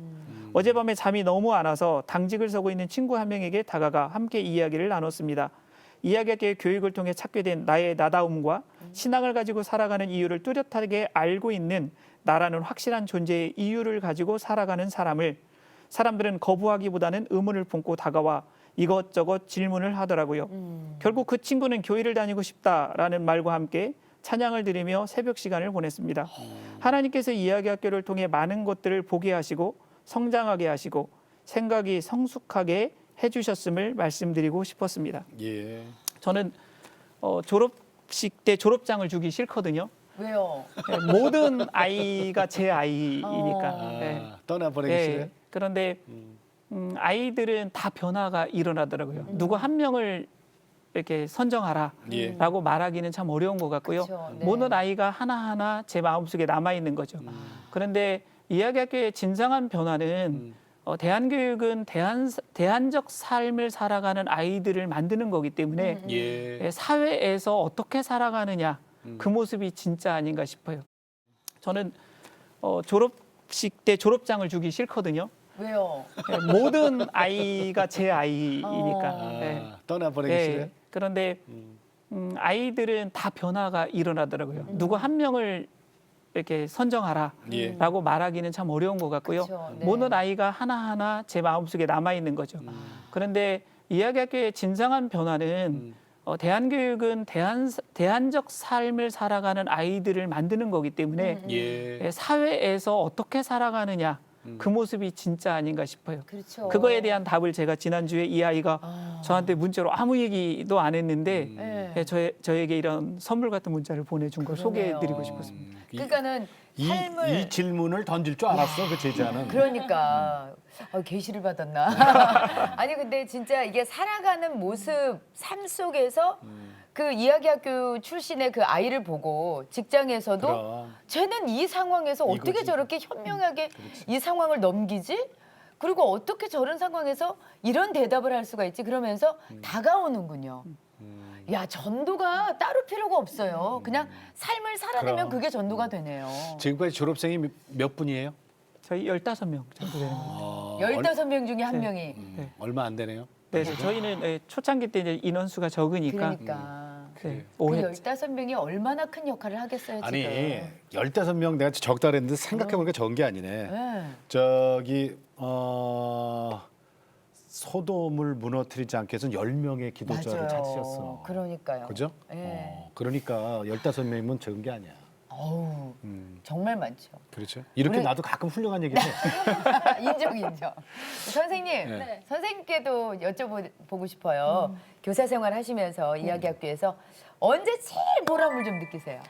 어젯밤에 잠이 너무 안 와서 당직을 서고 있는 친구 한 명에게 다가가 함께 이야기를 나눴습니다. 이야기학교의 교육을 통해 찾게 된 나의 나다움과 신앙을 가지고 살아가는 이유를 뚜렷하게 알고 있는 나라는 확실한 존재의 이유를 가지고 살아가는 사람들은 거부하기보다는 의문을 품고 다가와 이것저것 질문을 하더라고요. 결국 그 친구는 교회를 다니고 싶다라는 말과 함께 찬양을 드리며 새벽 시간을 보냈습니다. 하나님께서 이야기학교를 통해 많은 것들을 보게 하시고 성장하게 하시고 생각이 성숙하게 해주셨음을 말씀드리고 싶었습니다. 예. 저는 졸업식 때 졸업장을 주기 싫거든요. 왜요? 네, 모든 아이가 제 아이이니까. 네. 떠나버리기 네. 싫어요? 그런데, 아, 네. 그런데, 아이들은 다 변화가 일어나더라고요. 누구 한 명을 이렇게 선정하라라고 말하기는 참 어려운 것 같고요. 누구 한 명을 이렇게 선정하라. 예. 모든 아이가 제 아이이니까. 네. 그런데 이렇게 선정하라라고 말하기는 참 어려운 것 같고요. 그쵸, 네. 모든 아이가 하나하나 제 마음속에 남아 있는 거죠. 그런데 이야기학교의 진정한 변화는 대한교육은 대안적 삶을 살아가는 아이들을 만드는 거기 때문에 예. 사회에서 어떻게 살아가느냐 그 모습이 진짜 아닌가 싶어요. 저는 졸업식 때 졸업장을 주기 싫거든요. 왜요? 네, 모든 아이가 제 아이이니까. 아, 네. 떠나버리기 네. 싫어요? 그런데 아이들은 다 변화가 일어나더라고요. 누구 한 명을 이렇게 선정하라라고 예. 말하기는 참 어려운 것 같고요. 그쵸, 네. 모든 아이가 하나하나 제 마음속에 남아 있는 거죠. 그런데 이야기학교의 진정한 변화는 대한교육은 대안적 삶을 살아가는 아이들을 만드는 거기 때문에 예. 사회에서 어떻게 살아가느냐 그 모습이 진짜 아닌가 싶어요. 그렇죠. 그거에 대한 답을 제가 지난주에 이 아이가 저한테 문자로 아무 얘기도 안 했는데 네. 저에게 이런 선물 같은 문자를 보내준 걸 그러네요. 소개해드리고 싶었습니다. 그러니까는 삶을 이 질문을 던질 줄 알았어 그 제자는. 그러니까 계시를 받았나? 아니 근데 진짜 이게 살아가는 모습, 삶 속에서 그 이야기학교 출신의 그 아이를 보고 직장에서도 그럼. 쟤는 이 상황에서 어떻게 이거지. 저렇게 현명하게 이 상황을 넘기지? 그리고 어떻게 저런 상황에서 이런 대답을 할 수가 있지? 그러면서 다가오는군요. 야, 전도가 따로 필요가 없어요. 그냥 삶을 살아내면 그럼. 그게 전도가 되네요. 지금까지 졸업생이 몇 분이에요? 저희 15명 정도 되는 겁니다. 15명 중에 한 네. 명이. 얼마 안 되네요. 네, 저희는 초창기 때 이제 인원수가 적으니까 그러니까. 네, 그 5회 15명이 얼마나 큰 역할을 하겠어요, 지금. 아니 15명 내가 적다 그랬는데 생각해보니까 적은 게 아니네. 네. 저기 소돔을 무너뜨리지 않게 해서 10명의 기도자를 맞아요. 찾으셨어. 그러니까요. 그죠? 네. 그러니까 15명이면 적은 게 아니야. 어우, 정말 많죠. 그렇죠. 이렇게 우리- 나도 가끔 훌륭한 얘기를 해. 인정. 선생님, 네. 선생님께도 여쭤보고 싶어요. 교사 생활 하시면서 이야기학교에서 언제 제일 보람을 좀 느끼세요?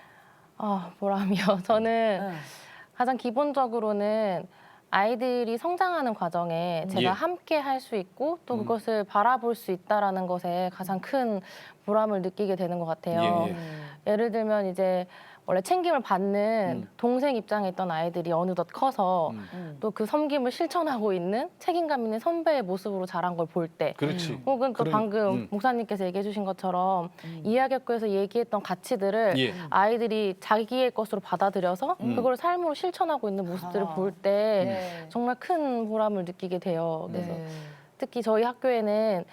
보람이요. 저는 응. 가장 기본적으로는 아이들이 성장하는 과정에 제가 예. 함께 할 수 있고 또 그것을 바라볼 수 있다라는 것에 가장 큰 보람을 느끼게 되는 것 같아요. 예, 예. 예를 들면 이제 원래 챙김을 받는 동생 입장에 있던 아이들이 어느덧 커서 또 그 섬김을 실천하고 있는 책임감 있는 선배의 모습으로 자란 걸 볼 때 그렇지. 혹은 또 그런- 방금 목사님께서 얘기해 주신 것처럼 이야기학교에서 얘기했던 가치들을 예. 아이들이 자기의 것으로 받아들여서 그걸 삶으로 실천하고 있는 모습들을 볼 때 네. 정말 큰 보람을 느끼게 돼요. 그래서 네. 특히 저희 학교에는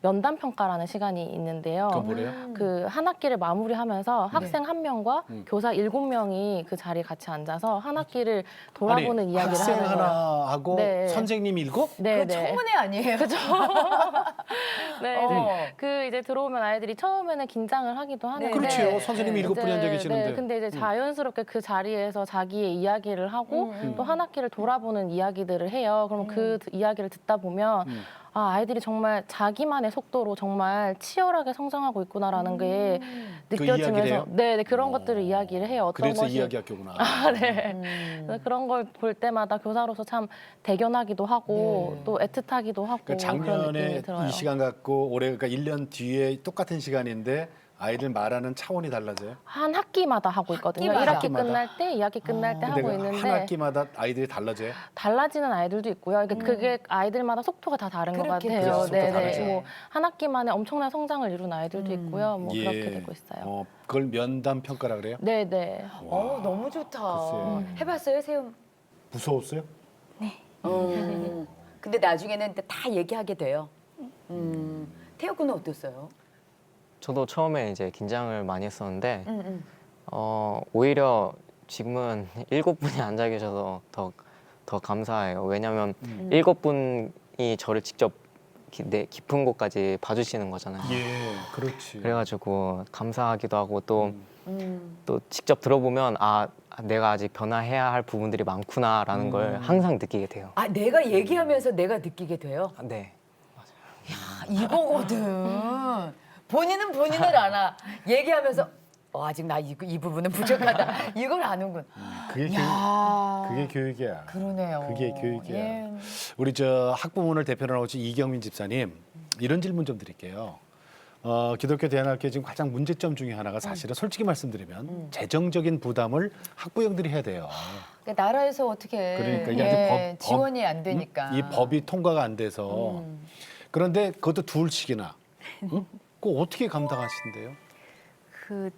면담 평가라는 시간이 있는데요. 그거 뭐래요? 그 한 학기를 마무리하면서 학생 한 명과 교사 7명이 그 자리에 같이 앉아서 한 학기를 돌아보는 아니, 이야기를 학생 하는 거예요. 하나 하고 네. 선생님 7? 네, 그거 청문회 아니에요? 그죠? 네, 어. 그 이제 들어오면 아이들이 처음에는 긴장을 하기도 하는데 그렇지요. 선생님이 네. 7분이 앉아 계시는데. 네, 근데 이제 자연스럽게 그 자리에서 자기의 이야기를 하고 또 한 학기를 돌아보는 이야기들을 해요. 그럼 그 이야기를 듣다 보면 아이들이 정말 자기만의 속도로 정말 치열하게 성장하고 있구나라는 게 그 이야기를 느껴지면서 해요? 네, 그런 것들을 이야기를 해요. 어떤 그래서 것이 이야기학교구나. 네. 그래서 그런 걸 볼 때마다 교사로서 참 대견하기도 하고 또 애틋하기도 하고 그러니까 그런 작년에 느낌이 들어요. 이 시간 갖고 올해 그러니까 1년 뒤에 똑같은 시간인데 아이들 말하는 차원이 달라져요. 한 학기마다 하고 있거든요. 학기마다. 1학기 끝날 때, 2학기 끝날 때 근데 하고 그 있는데 한 학기마다 아이들이 달라져요. 달라지는 아이들도 있고요. 그러니까 그게 아이들마다 속도가 다 다른 것 그렇겠죠. 같아요. 그렇죠. 속도 다르죠. 뭐한 학기 만에 엄청난 성장을 이룬 아이들도 있고요. 뭐 예. 그렇게 되고 있어요. 그걸 면담 평가라 그래요? 네네. 너무 좋다. 글쎄. 해봤어요, 세움? 무서웠어요? 근데 나중에는 다 얘기하게 돼요. 태호 군은 어땠어요? 저도 처음에 이제 긴장을 많이 했었는데 오히려 지금은 7분이 앉아 계셔서 더 감사해요. 왜냐하면 7분이 저를 직접 깊은 곳까지 봐주시는 거잖아요. 예, 그렇지. 그래가지고 감사하기도 하고 또 직접 들어보면 내가 아직 변화해야 할 부분들이 많구나라는 걸 항상 느끼게 돼요. 내가 얘기하면서 내가 느끼게 돼요? 네. 이거거든. 본인은 본인을 알아. 얘기하면서 아직 나 이 부분은 부족하다. 이걸 아는군. 그게 교육이야. 그러네요. 그게 교육이야. 예. 우리 저 학부모를 대표로 나오신 이경민 집사님 이런 질문 좀 드릴게요. 기독교 대안학교 지금 가장 문제점 중에 하나가 사실은 솔직히 말씀드리면 재정적인 부담을 학부형들이 해야 돼요. 그러니까 나라에서 어떻게 그러니까 이게 아직 지원이 안 되니까. 이 법이 통과가 안 돼서 그런데 그것도 둘씩이나 그거 어떻게 감당하신대요? 그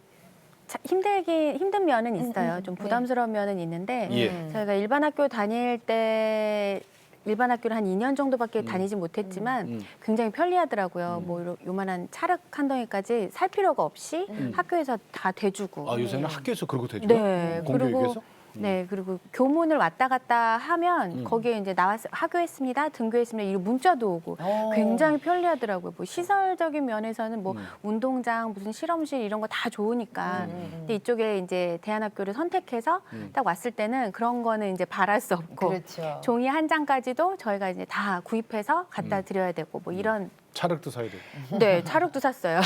힘든 면은 있어요. 좀 부담스러운 면은 있는데 예. 저희가 일반 학교 다닐 때 일반 학교를 한 2년 정도밖에 다니지 못했지만 굉장히 편리하더라고요. 뭐 요만한 찰흙 한 덩이까지 살 필요가 없이 학교에서 다 대주고. 요새는 학교에서 그러고 되죠? 네. 공교육에서? 그리고 네, 그리고 교문을 왔다 갔다 하면 거기에 이제 하교했습니다, 등교했습니다 이런 문자도 오고 굉장히 편리하더라고요. 뭐 시설적인 면에서는 뭐 운동장, 무슨 실험실 이런 거 다 좋으니까. 근데 이쪽에 이제 대안학교를 선택해서 딱 왔을 때는 그런 거는 이제 바랄 수 없고 그렇죠. 종이 한 장까지도 저희가 이제 다 구입해서 갖다 드려야 되고 뭐 이런 차력도 사야 되고. 네, 차력도 샀어요.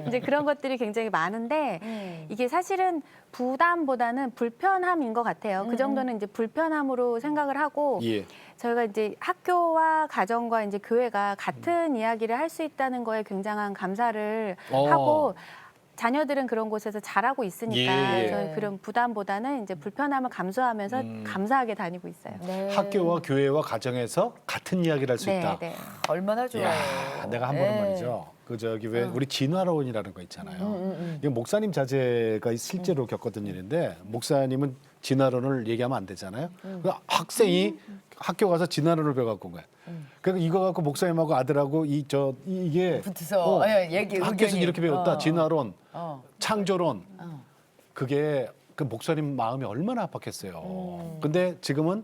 이제 그런 것들이 굉장히 많은데 이게 사실은 부담보다는 불편함인 것 같아요. 그 정도는 이제 불편함으로 생각을 하고 예. 저희가 이제 학교와 가정과 이제 교회가 같은 이야기를 할 수 있다는 거에 굉장한 감사를 하고 자녀들은 그런 곳에서 잘하고 있으니까 예. 저희 그런 부담보다는 이제 불편함을 감수하면서 감사하게 다니고 있어요. 네. 학교와 교회와 가정에서 같은 이야기를 할 수 네, 있다. 네. 얼마나 좋아요. 야, 내가 한 번은 네. 말이죠. 그 저기 왜 우리 진화론이라는 거 있잖아요. 이거 목사님 자제가 실제로 겪었던 일인데 목사님은 진화론을 얘기하면 안 되잖아요. 그 학생이 학교 가서 진화론을 배워갖고 온 거야. 그러니까 이거 갖고 목사님하고 아들하고 이게 붙어서 얘기 학교에서 의견이. 이렇게 배웠다. 진화론, 어. 창조론. 그게 그 목사님 마음이 얼마나 압박했어요. 근데 지금은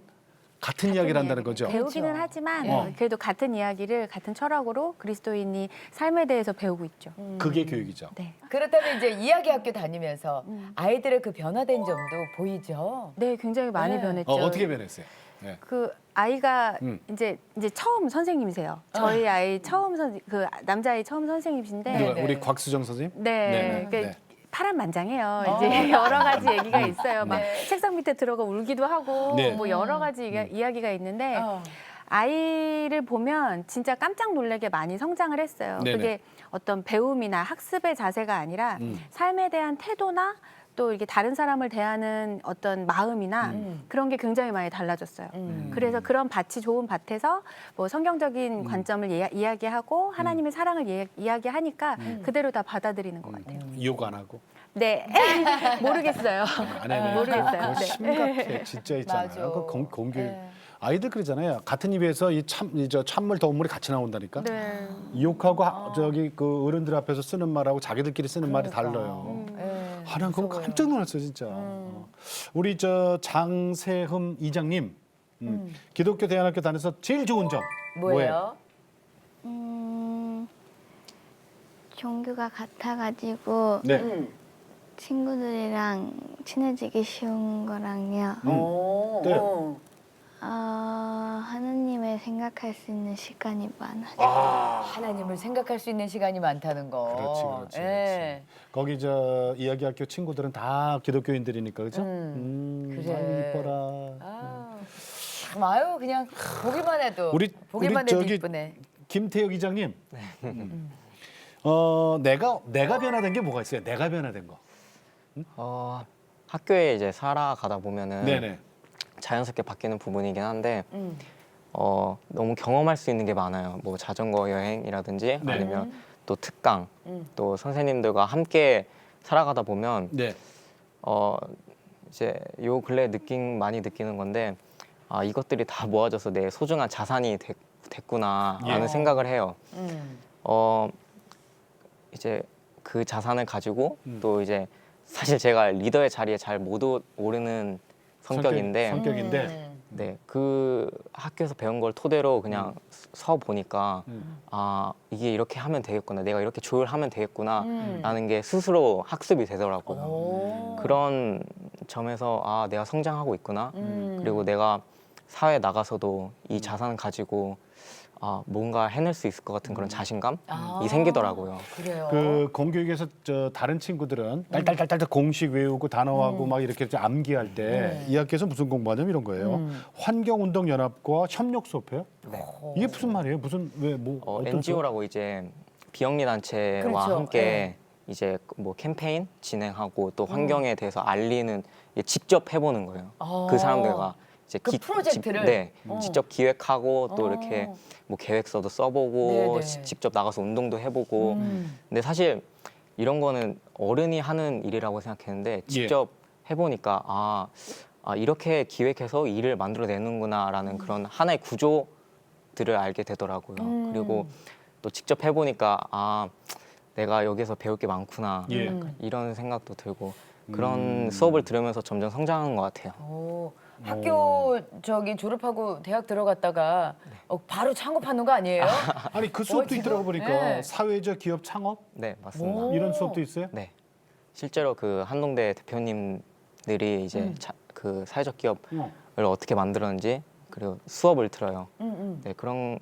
같은 이야기를 한다는 거죠. 배우기는 그렇죠. 하지만 그래도 같은 이야기를 같은 철학으로 그리스도인이 삶에 대해서 배우고 있죠. 그게 교육이죠. 네. 그렇다면 이제 이야기 학교 다니면서 아이들의 그 변화된 점도 보이죠. 네, 굉장히 많이 네. 변했죠. 어떻게 변했어요? 네. 그 아이가 음. 이제 처음 선생님이세요. 저희 아이 처음 그 남자아이 처음 선생님이신데 누가 네. 우리 곽수정 선생님? 네. 네. 그러니까 파란만장해요. 이제 여러 가지 얘기가 있어요. 막 네. 책상 밑에 들어가 울기도 하고 네. 뭐 여러 가지 이야기가 있는데 어. 아이를 보면 진짜 깜짝 놀라게 많이 성장을 했어요. 네네. 그게 어떤 배움이나 학습의 자세가 아니라 삶에 대한 태도나 또 이렇게 다른 사람을 대하는 어떤 마음이나 그런 게 굉장히 많이 달라졌어요. 그래서 그런 밭이 좋은 밭에서 뭐 성경적인 관점을 이야기하고 하나님의 사랑을 이야기하니까 그대로 다 받아들이는 것 같아요. 욕 안 하고. 네, 모르겠어요. 안 해네. 모르겠어요. 그거 네. 심각해. 진짜 있잖아요. 맞아. 그 공교육. 네. 아이들 그러잖아요. 같은 입에서 저 찬물 더운 물이 같이 나온다니까. 네. 욕하고 저기 그 어른들 앞에서 쓰는 말하고 자기들끼리 쓰는 말이 그러니까. 달라요. 네. 하나 그건 무서워요. 깜짝 놀랐어요, 진짜. 우리 저 장세흠 이장님, 기독교 대안학교 다녀서 제일 좋은 점 뭐예요? 종교가 같아가지고 네. 친구들이랑 친해지기 쉬운 거랑요. 오. 네. 하나님을 생각할 수 있는 시간이 많아요. 하나님을 생각할 수 있는 시간이 많다는 거. 그렇지. 예. 거기 저 이야기학교 친구들은 다 기독교인들이니까 그죠? 그래. 아유, 이뻐라. 아, 참, 아유 그냥 보기만 해도 우리 보기만 해도 저기 이쁘네. 김태혁 이장님. 내가 변화된 게 뭐가 있어요? 내가 변화된 거. 학교에 이제 살아가다 보면은 네네. 자연스럽게 바뀌는 부분이긴 한데 너무 경험할 수 있는 게 많아요. 뭐 자전거 여행이라든지 네. 아니면 또 특강, 또 선생님들과 함께 살아가다 보면 네. 이제 요 근래 많이 느끼는 건데 이것들이 다 모아져서 내 소중한 자산이 됐구나라는 예. 생각을 해요. 이제 그 자산을 가지고 또 이제 사실 제가 리더의 자리에 잘 못 오르는 성격인데 네, 그 학교에서 배운 걸 토대로 그냥 서 보니까 이게 이렇게 하면 되겠구나, 내가 이렇게 조율하면 되겠구나라는 게 스스로 학습이 되더라고요. 오. 그런 점에서 내가 성장하고 있구나. 그리고 내가 사회에 나가서도 이 자산을 가지고 뭔가 해낼 수 있을 것 같은 그런 자신감이 생기더라고요. 그래요. 그 공교육에서 저 다른 친구들은 딸딸딸딸 공식 외우고 단어하고 막 이렇게 좀 암기할 때 이 학교에서 무슨 공부하냐면 이런 거예요. 환경운동연합과 협력 수업해요? 이게 무슨 말이에요? 무슨 어떤 NGO라고 이제 비영리 단체와 그렇죠. 함께 네. 이제 뭐 캠페인 진행하고 또 환경에 대해서 알리는 직접 해보는 거예요. 그 사람들과 이제 그 프로젝트를? 네, 직접 기획하고 또 이렇게 뭐 계획서도 써보고 네네. 직접 나가서 운동도 해보고. 근데 사실 이런 거는 어른이 하는 일이라고 생각했는데 직접 해보니까 이렇게 기획해서 일을 만들어내는구나라는 그런 하나의 구조들을 알게 되더라고요. 그리고 또 직접 해보니까 내가 여기서 배울 게 많구나 예. 이런 생각도 들고 그런 수업을 들으면서 점점 성장하는 것 같아요. 오, 학교 저기 졸업하고 대학 들어갔다가 바로 창업하는 거 아니에요? 아니 그 수업도 지금? 있더라고 보니까 네. 사회적 기업 창업 네, 맞습니다. 오. 이런 수업도 있어요? 네, 실제로 그 한동대 대표님들이 이제 그 사회적 기업을 어. 어떻게 만들었는지 그리고 수업을 들어요. 네, 그런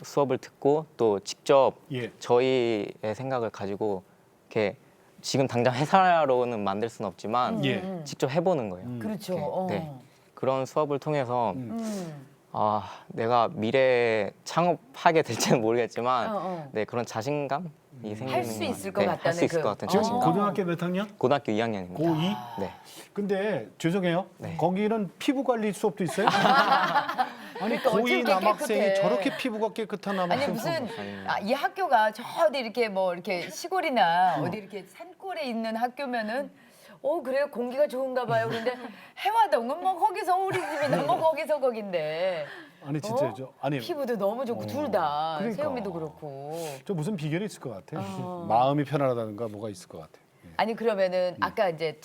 수업을 듣고 또 직접 예. 저희의 생각을 가지고 이렇게 지금 당장 회사로는 만들 수는 없지만 예. 직접 해보는 거예요. 그렇죠. 이렇게, 어. 네. 그런 수업을 통해서 음. 아, 내가 미래에 창업하게 될지는 모르겠지만 어. 네, 그런 자신감이 생기는 할 수 것 있을 같아요. 것 네, 같다는 할 수 있을 그- 것 같은 지금 자신감. 고등학교 몇 학년? 고등학교 2학년입니다. 고2? 네. 근데 죄송해요. 네. 거기는 피부 관리 수업도 있어요? 아니 그러니까 고2 어쩜 남학생이 깨끗해. 저렇게 피부가 깨끗한 아니 남학생 무슨 아닙니다. 이 학교가 저 어디 이렇게 뭐 이렇게 시골이나 어디 이렇게 산골에 있는 학교면은 그래요 공기가 좋은가 봐요. 근데 해화동은 뭐 거기서 우리 집이나 뭐 거기서 거긴데 아니 진짜 어? 저 아니 피부도 너무 좋고 둘 다 그러니까. 세영이도 그렇고. 저 무슨 비결이 있을 것 같아. 마음이 편안하다든가 뭐가 있을 것 같아. 예. 아니 그러면은 아까 이제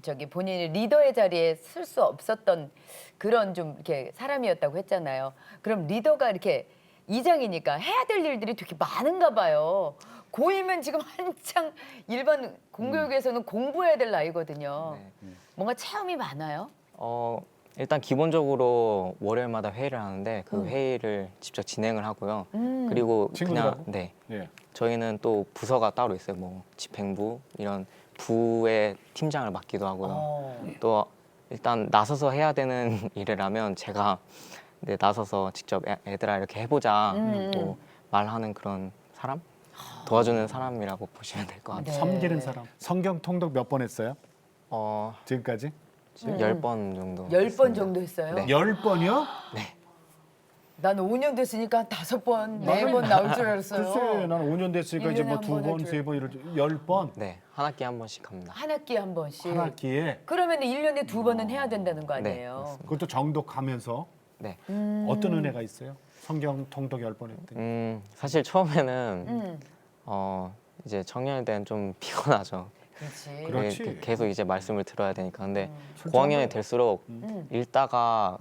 저기 본인이 리더의 자리에 쓸 수 없었던 그런 좀 이렇게 사람이었다고 했잖아요. 그럼 리더가 이렇게 이장이니까 해야 될 일들이 되게 많은가 봐요. 고1면 지금 한창 일반 공교육에서는 공부해야 될 나이거든요. 네. 뭔가 체험이 많아요. 일단 기본적으로 월요일마다 회의를 하는데 그 회의를 직접 진행을 하고요. 그리고 친구들하고? 그냥 네. 예. 저희는 또 부서가 따로 있어요. 뭐 집행부 이런 부의 팀장을 맡기도 하고요. 또 일단 나서서 해야 되는 일이라면 제가 네, 나서서 직접 애들아 이렇게 해보자 뭐 말하는 그런 사람 도와주는 사람이라고 보시면 될 것 같아요. 네. 섬기는 사람. 성경 통독 몇 번 했어요? 지금까지? 10번 정도. 10번 했습니다. 정도 했어요. 네. 10번이요? 난 5년 됐으니까 5번, 4번 나올 줄 알았어요. 글쎄, 나는 5년 됐으니까 이제 뭐 1년에 한번 2번, 할 줄. 3번 이럴 줄. 10번? 네, 한 학기에 한 번씩 합니다. 한 학기에 한 번씩. 한 학기에 그러면 1년에 2번은 해야 된다는 거 네, 아니에요? 맞습니다. 그것도 정독하면서 네. 어떤 은혜가 있어요? 성경 통독 10번 했더니. 사실 처음에는 음. 이제 청년일 때는 좀 피곤하죠. 그렇지. 그렇지. 네, 계속 이제 말씀을 들어야 되니까. 근데 솔직한 고학년이 거예요. 될수록 음. 읽다가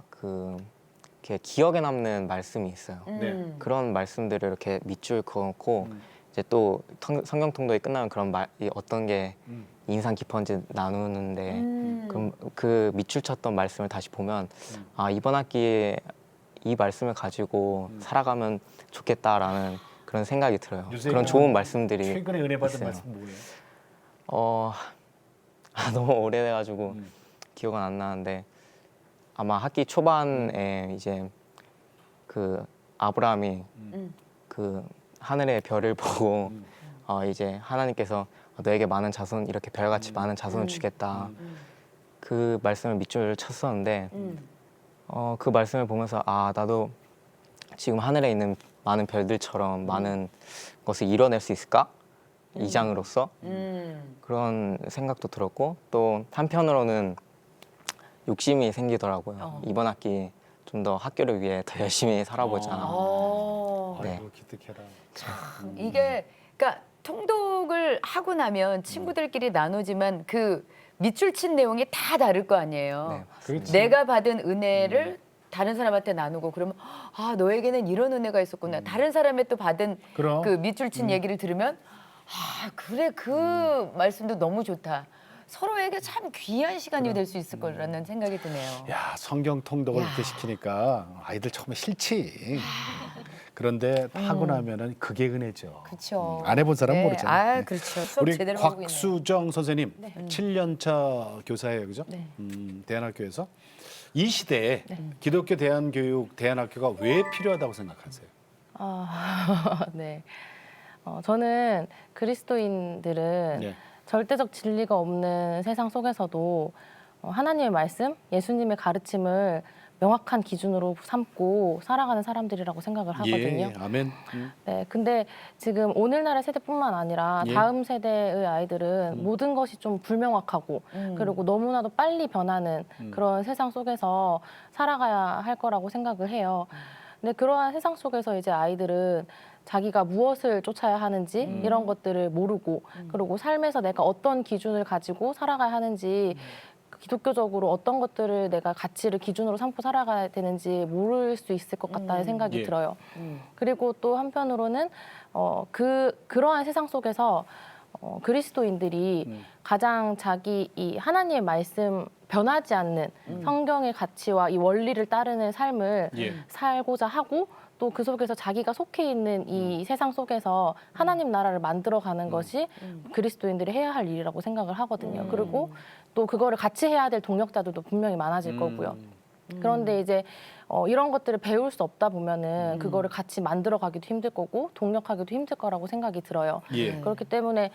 이렇게 기억에 남는 말씀이 있어요. 네. 그런 말씀들을 이렇게 밑줄 그어놓고 이제 또 성경 통독이 끝나면 그런 이 어떤 게 음. 인상 깊었는지 나누는데 음. 그럼 그 밑줄 쳤던 말씀을 다시 보면 아 이번 학기에 이 말씀을 가지고 살아가면 좋겠다라는 그런 생각이 들어요. 요새 그런 좋은 말씀들이 최근에 은혜 받은 있어요. 말씀 뭐예요? 너무 오래돼가지고 기억은 안 나는데 아마 학기 초반에 이제 그 아브라함이 그 하늘의 별을 보고 이제 하나님께서 너에게 많은 자손 이렇게 별같이 많은 자손을 주겠다 그 말씀을 밑줄 쳤었는데 그 말씀을 보면서 아 나도 지금 하늘에 있는 많은 별들처럼 많은 것을 이뤄낼 수 있을까? 이장으로서 그런 생각도 들었고 또 한편으로는 욕심이 생기더라고요. 이번 학기 좀 더 학교를 위해 더 열심히 살아보자. 네. 아이고 기특해라. 이게 그러니까 통독을 하고 나면 친구들끼리 나누지만 그 밑줄 친 내용이 다 다를 거 아니에요. 네, 맞습니다. 그렇지. 내가 받은 은혜를 다른 사람한테 나누고 그러면 아 너에게는 이런 은혜가 있었구나. 다른 사람의 또 받은 그럼. 그 밑줄 친 얘기를 들으면 아 그래 그 말씀도 너무 좋다. 서로에게 참 귀한 시간이 될 수 있을 거라는 생각이 드네요. 야 성경 통독을 야. 이렇게 시키니까 아이들 처음에 싫지. 그런데 하고 나면은 그게 은혜죠. 그렇죠. 안 해본 사람 은 네. 모르잖아. 아 그렇죠. 수업 우리 제대로 하고 있네요. 곽수정 선생님 7년차 교사예요, 그죠? 네. 대한학교에서 이 시대에 기독교 대안교육 대안학교가 왜 필요하다고 생각하세요? 네. 저는 그리스도인들은 네. 절대적 진리가 없는 세상 속에서도 하나님의 말씀, 예수님의 가르침을 명확한 기준으로 삼고 살아가는 사람들이라고 생각을 하거든요. 예, 아멘. 네, 근데 지금 오늘날의 세대뿐만 아니라 예. 다음 세대의 아이들은 모든 것이 좀 불명확하고 그리고 너무나도 빨리 변하는 그런 세상 속에서 살아가야 할 거라고 생각을 해요. 근데 그러한 세상 속에서 이제 아이들은 자기가 무엇을 쫓아야 하는지 이런 것들을 모르고 그리고 삶에서 내가 어떤 기준을 가지고 살아가야 하는지 기독교적으로 어떤 것들을 내가 가치를 기준으로 삼고 살아가야 되는지 모를 수 있을 것 같다는 생각이 예. 들어요. 그리고 또 한편으로는 그러한 세상 속에서 그리스도인들이 가장 자기 이 하나님의 말씀 변하지 않는 성경의 가치와 이 원리를 따르는 삶을 예. 살고자 하고 또 그 속에서 자기가 속해 있는 이 세상 속에서 하나님 나라를 만들어가는 것이 그리스도인들이 해야 할 일이라고 생각을 하거든요. 그리고 또 그거를 같이 해야 될 동력자들도 분명히 많아질 거고요. 그런데 이제 이런 것들을 배울 수 없다 보면은 그거를 같이 만들어가기도 힘들 거고 동력하기도 힘들 거라고 생각이 들어요. 예. 그렇기 때문에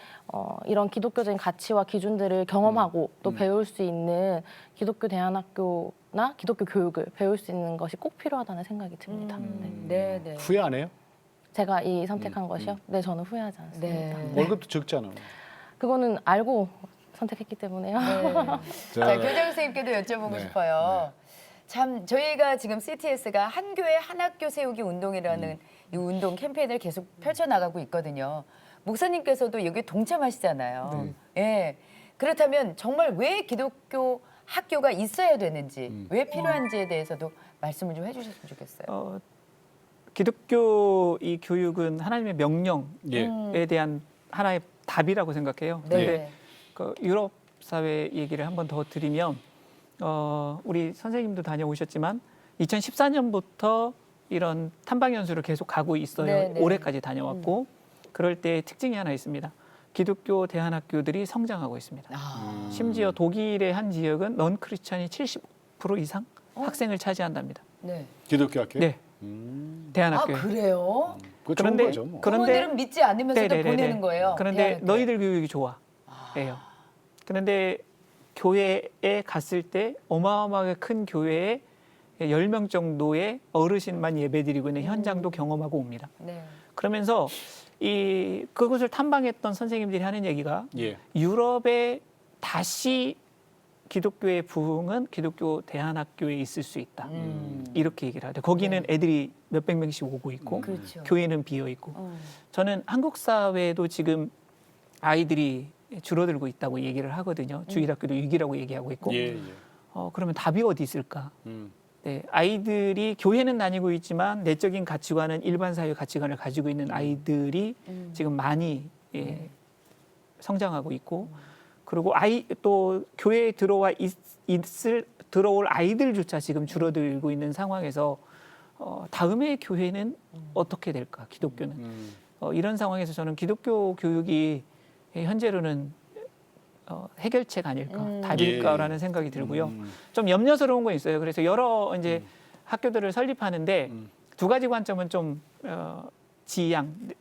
이런 기독교적인 가치와 기준들을 경험하고 또 배울 수 있는 기독교 대안학교나 기독교 교육을 배울 수 있는 것이 꼭 필요하다는 생각이 듭니다. 네. 네. 후회 안 해요? 제가 이 선택한 것이요? 네, 저는 후회하지 않습니다. 네. 월급도 적잖아. 그거는 알고 선택했기 때문에요. 자, 교장 선생님께도 여쭤보고 네. 싶어요. 참 저희가 지금 CTS가 한 교회 한 학교 세우기 운동이라는 이 운동 캠페인을 계속 펼쳐나가고 있거든요. 목사님께서도 여기 동참하시잖아요. 예. 그렇다면 정말 왜 기독교 학교가 있어야 되는지, 왜 필요한지에 대해서도 말씀을 좀 해주셨으면 좋겠어요. 기독교 이 교육은 하나님의 명령에 예. 대한 하나의 답이라고 생각해요. 네. 근데 그 유럽 사회 얘기를 한 번 더 드리면 우리 선생님도 다녀오셨지만 2014년부터 이런 탐방 연수를 계속 가고 있어요. 네, 네. 올해까지 다녀왔고 그럴 때 특징이 하나 있습니다. 기독교 대안학교들이 성장하고 있습니다. 심지어 독일의 한 지역은 넌 크리스천이 70% 이상 학생을 차지한답니다. 네. 기독교 학교? 네, 아, 대안학교. 그래요? 그거 좋은 그런데 거죠. 뭐. 부모들은 믿지 않으면서도 네네네네. 보내는 거예요. 그런데 대학교에. 너희들 교육이 좋아. 예요. 그런데 교회에 갔을 때 어마어마하게 큰 교회에 10명 정도의 어르신만 예배드리고 있는 현장도 경험하고 옵니다. 네. 그러면서 그곳을 탐방했던 선생님들이 하는 얘기가 예. 유럽에 다시 기독교의 부흥은 기독교 대안학교에 있을 수 있다. 이렇게 얘기를 하죠. 거기는 애들이 몇백 명씩 오고 있고 그렇죠. 교회는 비어 있고 저는 한국 사회도 지금 아이들이 줄어들고 있다고 얘기를 하거든요. 주일학교도 위기라고 얘기하고 있고 예. 예. 그러면 답이 어디 있을까? 음. 네, 아이들이 교회는 다니고 있지만 내적인 가치관은 일반 사회 가치관을 가지고 있는 아이들이 지금 많이 성장하고 있고 그리고 또 교회에 들어올 아이들조차 지금 줄어들고 있는 상황에서 다음의 교회는 어떻게 될까? 기독교는 이런 상황에서 저는 기독교 교육이 현재로는 해결책 아닐까, 답일까라는 생각이 들고요. 좀 염려스러운 건 있어요. 그래서 여러 이제 학교들을 설립하는데 두 가지 관점은 좀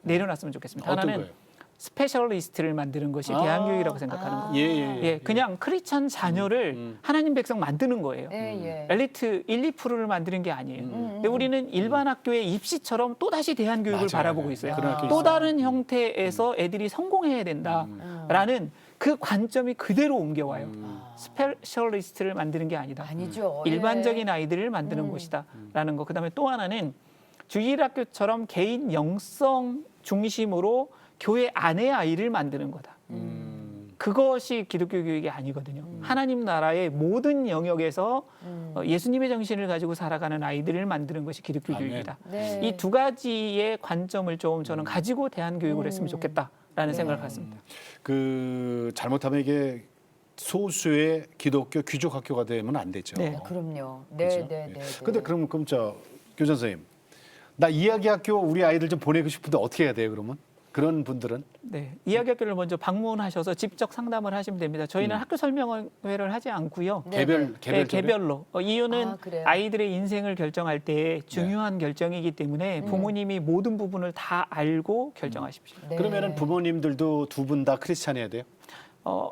내려놨으면 좋겠습니다. 어떤 하나는 거예요? 스페셜리스트를 만드는 것이 대안교육이라고 생각하는 거예요. 예. 그냥 크리스천 자녀를 하나님 백성 만드는 거예요. 예. 엘리트 1, 2%를 만드는 게 아니에요. 근데 우리는 일반 학교의 입시처럼 또다시 대안교육을 맞아요. 바라보고 있어요. 그런 학교 또 있어요. 다른 형태에서 애들이 성공해야 된다라는 그 관점이 그대로 옮겨와요. 스페셜리스트를 만드는 게 아니다. 아니죠. 일반적인 아이들을 만드는 곳이다라는 거. 그다음에 또 하나는 주일학교처럼 개인 영성 중심으로 교회 안의 아이를 만드는 거다. 그것이 기독교 교육이 아니거든요. 하나님 나라의 모든 영역에서 예수님의 정신을 가지고 살아가는 아이들을 만드는 것이 기독교 아멘. 교육이다. 네. 이 두 가지의 관점을 좀 저는 가지고 대한 교육을 했으면 좋겠다라는 생각을 갖습니다. 잘못하면 이게 소수의 기독교 귀족 학교가 되면 안 되죠. 네. 그럼요. 그렇죠? 네. 근데 그럼 저 교장 선생님, 나 이야기 학교 우리 아이들 좀 보내고 싶은데 어떻게 해야 돼요? 그러면 그런 분들은 네, 이야기학교를 먼저 방문하셔서 직접 상담을 하시면 됩니다. 저희는 학교 설명회를 하지 않고요. 개별로. 이유는 그래요? 아이들의 인생을 결정할 때 중요한 결정이기 때문에 부모님이 모든 부분을 다 알고 결정하십시오. 네. 그러면은 부모님들도 두 분 다 크리스찬이어야 돼요?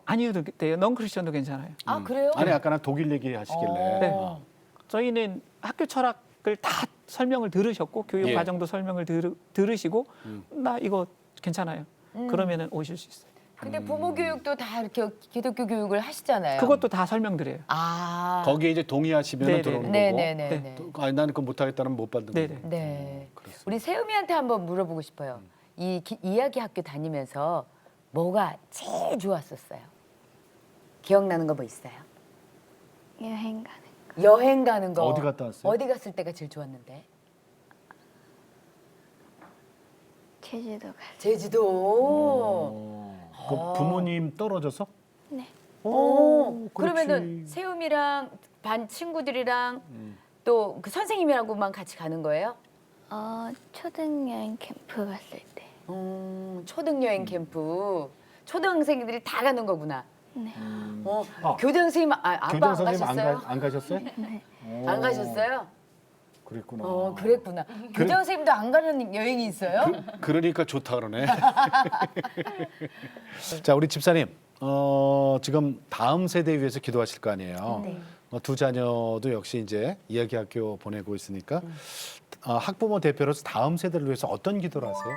아니어도 돼요. 넌 크리스천도 괜찮아요. 아, 그래요? 아니 아까 나 독일 얘기 하시길래 네. 저희는 학교 철학을 다 설명을 들으셨고 교육 예. 과정도 설명을 들으시고 나 이거 괜찮아요. 그러면은 오실 수 있어요. 근데 부모 교육도 다 이렇게 기독교 교육을 하시잖아요. 그것도 다 설명드려요. 아. 거기에 이제 동의하시면 네네. 들어오는 거고. 네네네. 아니 나는 그거 못하겠다는 못 받는 네네. 거고. 네. 그렇습니다. 우리 세음이한테 한번 물어보고 싶어요. 이 이야기 학교 다니면서 뭐가 제일 좋았었어요? 기억나는 거 뭐 있어요? 여행 가는 거. 여행 가는 거. 어디 갔다 왔어요? 어디 갔을 때가 제일 좋았는데? 제주도 가. 제주도. 그 부모님 떨어져서? 네. 오, 그렇지. 그러면은 세음이랑 반 친구들이랑 또 그 선생님이랑만 같이 가는 거예요? 초등 여행 캠프 갔을 때. 초등 여행 캠프. 초등생들이 다 가는 거구나. 네. 교장 선생님 아빠 교장 안 선생님 가셨어요? 안 가셨어요? 네. 안 가셨어요? 그랬구나. 그랬구나. 교장 선생님도 안 가는 여행이 있어요? 그러니까 좋다 그러네. 자, 우리 집사님, 지금 다음 세대 위해서 기도하실 거 아니에요. 네. 두 자녀도 역시 이제 이야기학교 보내고 있으니까 학부모 대표로서 다음 세대를 위해서 어떤 기도를 하세요?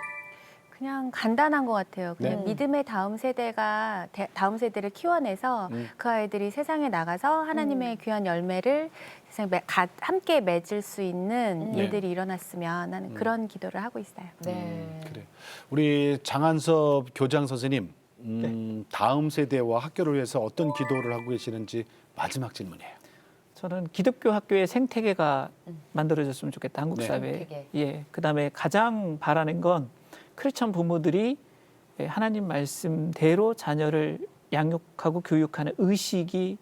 그냥 간단한 것 같아요. 그냥 네. 믿음의 다음 세대가 다음 세대를 키워내서 그 아이들이 세상에 나가서 하나님의 귀한 열매를 세상에 함께 맺을 수 있는 네. 일들이 일어났으면 하는 그런 기도를 하고 있어요. 네. 그래. 우리 장한섭 교장 선생님, 다음 세대와 학교를 위해서 어떤 기도를 하고 계시는지 마지막 질문이에요. 저는 기독교 학교의 생태계가 만들어졌으면 좋겠다. 한국 네. 사회에. 생태계. 예. 그다음에 가장 바라는 건 크리스천 부모들이 하나님 말씀대로 자녀를 양육하고 교육하는 의식이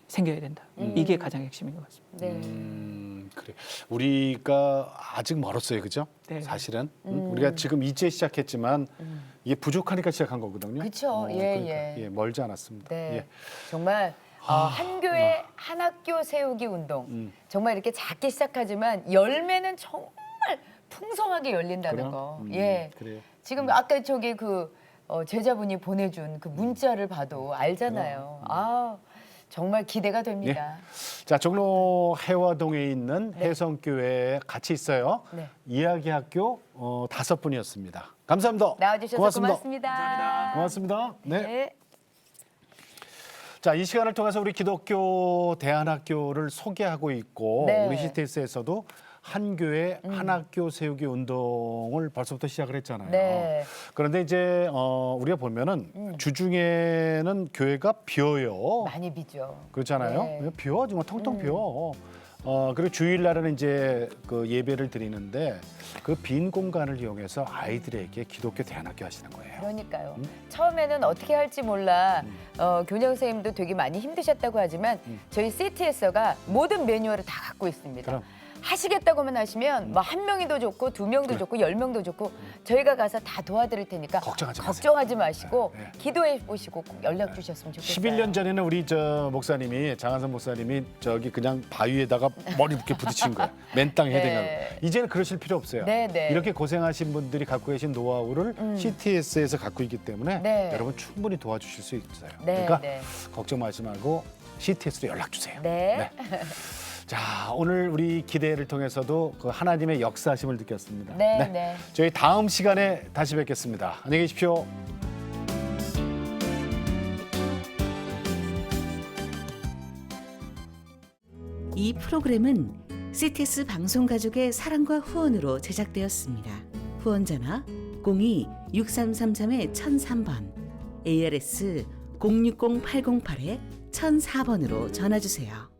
생겨야 된다. 이게 가장 핵심인 것 같습니다. 네. 그래. 우리가 아직 멀었어요, 그죠? 네. 사실은 우리가 지금 이제 시작했지만 이게 부족하니까 시작한 거거든요. 그쵸. 예, 예. 멀지 않았습니다. 네. 예. 정말 한 교회 한 학교 세우기 운동. 정말 이렇게 작게 시작하지만 열매는 정말 풍성하게 열린다는 그래요? 거. 예. 그래요. 지금 아까 저기 그 제자분이 보내준 그 문자를 봐도 알잖아요. 아 정말 기대가 됩니다. 자, 종로 해화동에 있는 네. 해성교회에 같이 있어요. 네. 이야기학교 5분이었습니다. 감사합니다. 나와주셔서 고맙습니다. 고맙습니다. 네. 네. 자, 이 시간을 통해서 우리 기독교 대안학교를 소개하고 있고 네. 우리 CTS에서도 한 교회 한 학교 세우기 운동을 벌써부터 시작을 했잖아요. 네. 그런데 이제 우리가 보면은 주중에는 교회가 비어요. 많이 비죠. 그렇잖아요. 네. 비어 정말 텅텅 비어. 그리고 주일날에는 이제 그 예배를 드리는데 그 빈 공간을 이용해서 아이들에게 기독교 대안학교 하시는 거예요. 그러니까요. 처음에는 어떻게 할지 몰라 교장 선생님도 되게 많이 힘드셨다고 하지만 저희 CTS가 모든 매뉴얼을 다 갖고 있습니다. 그럼. 하시겠다고만 하시면 뭐 한 명이 더 좋고 두 명도 좋고 10명도 좋고 저희가 가서 다 도와드릴 테니까 걱정하지 마시고 네, 네. 기도해 보시고 꼭 연락 주셨으면 좋겠어요. 11년 전에는 우리 목사님이 장한선 목사님이 저기 그냥 바위에다가 머리 이렇게 부딪힌 거예요. 맨 땅에 네. 헤딩하고. 이제는 그러실 필요 없어요. 네, 네. 이렇게 고생하신 분들이 갖고 계신 노하우를 CTS에서 갖고 있기 때문에 네. 여러분 충분히 도와주실 수 있어요. 네, 그러니까 네. 걱정 마지 말고 CTS로 연락 주세요. 네. 자, 오늘 우리 기대를 통해서도 그 하나님의 역사심을 느꼈습니다. 네, 네. 저희 다음 시간에 다시 뵙겠습니다. 안녕히 계십시오. 이 프로그램은 CTS 방송가족의 사랑과 후원으로 제작되었습니다. 후원전화 02-6333-1003번, ARS 060-808-1004번으로 전화주세요.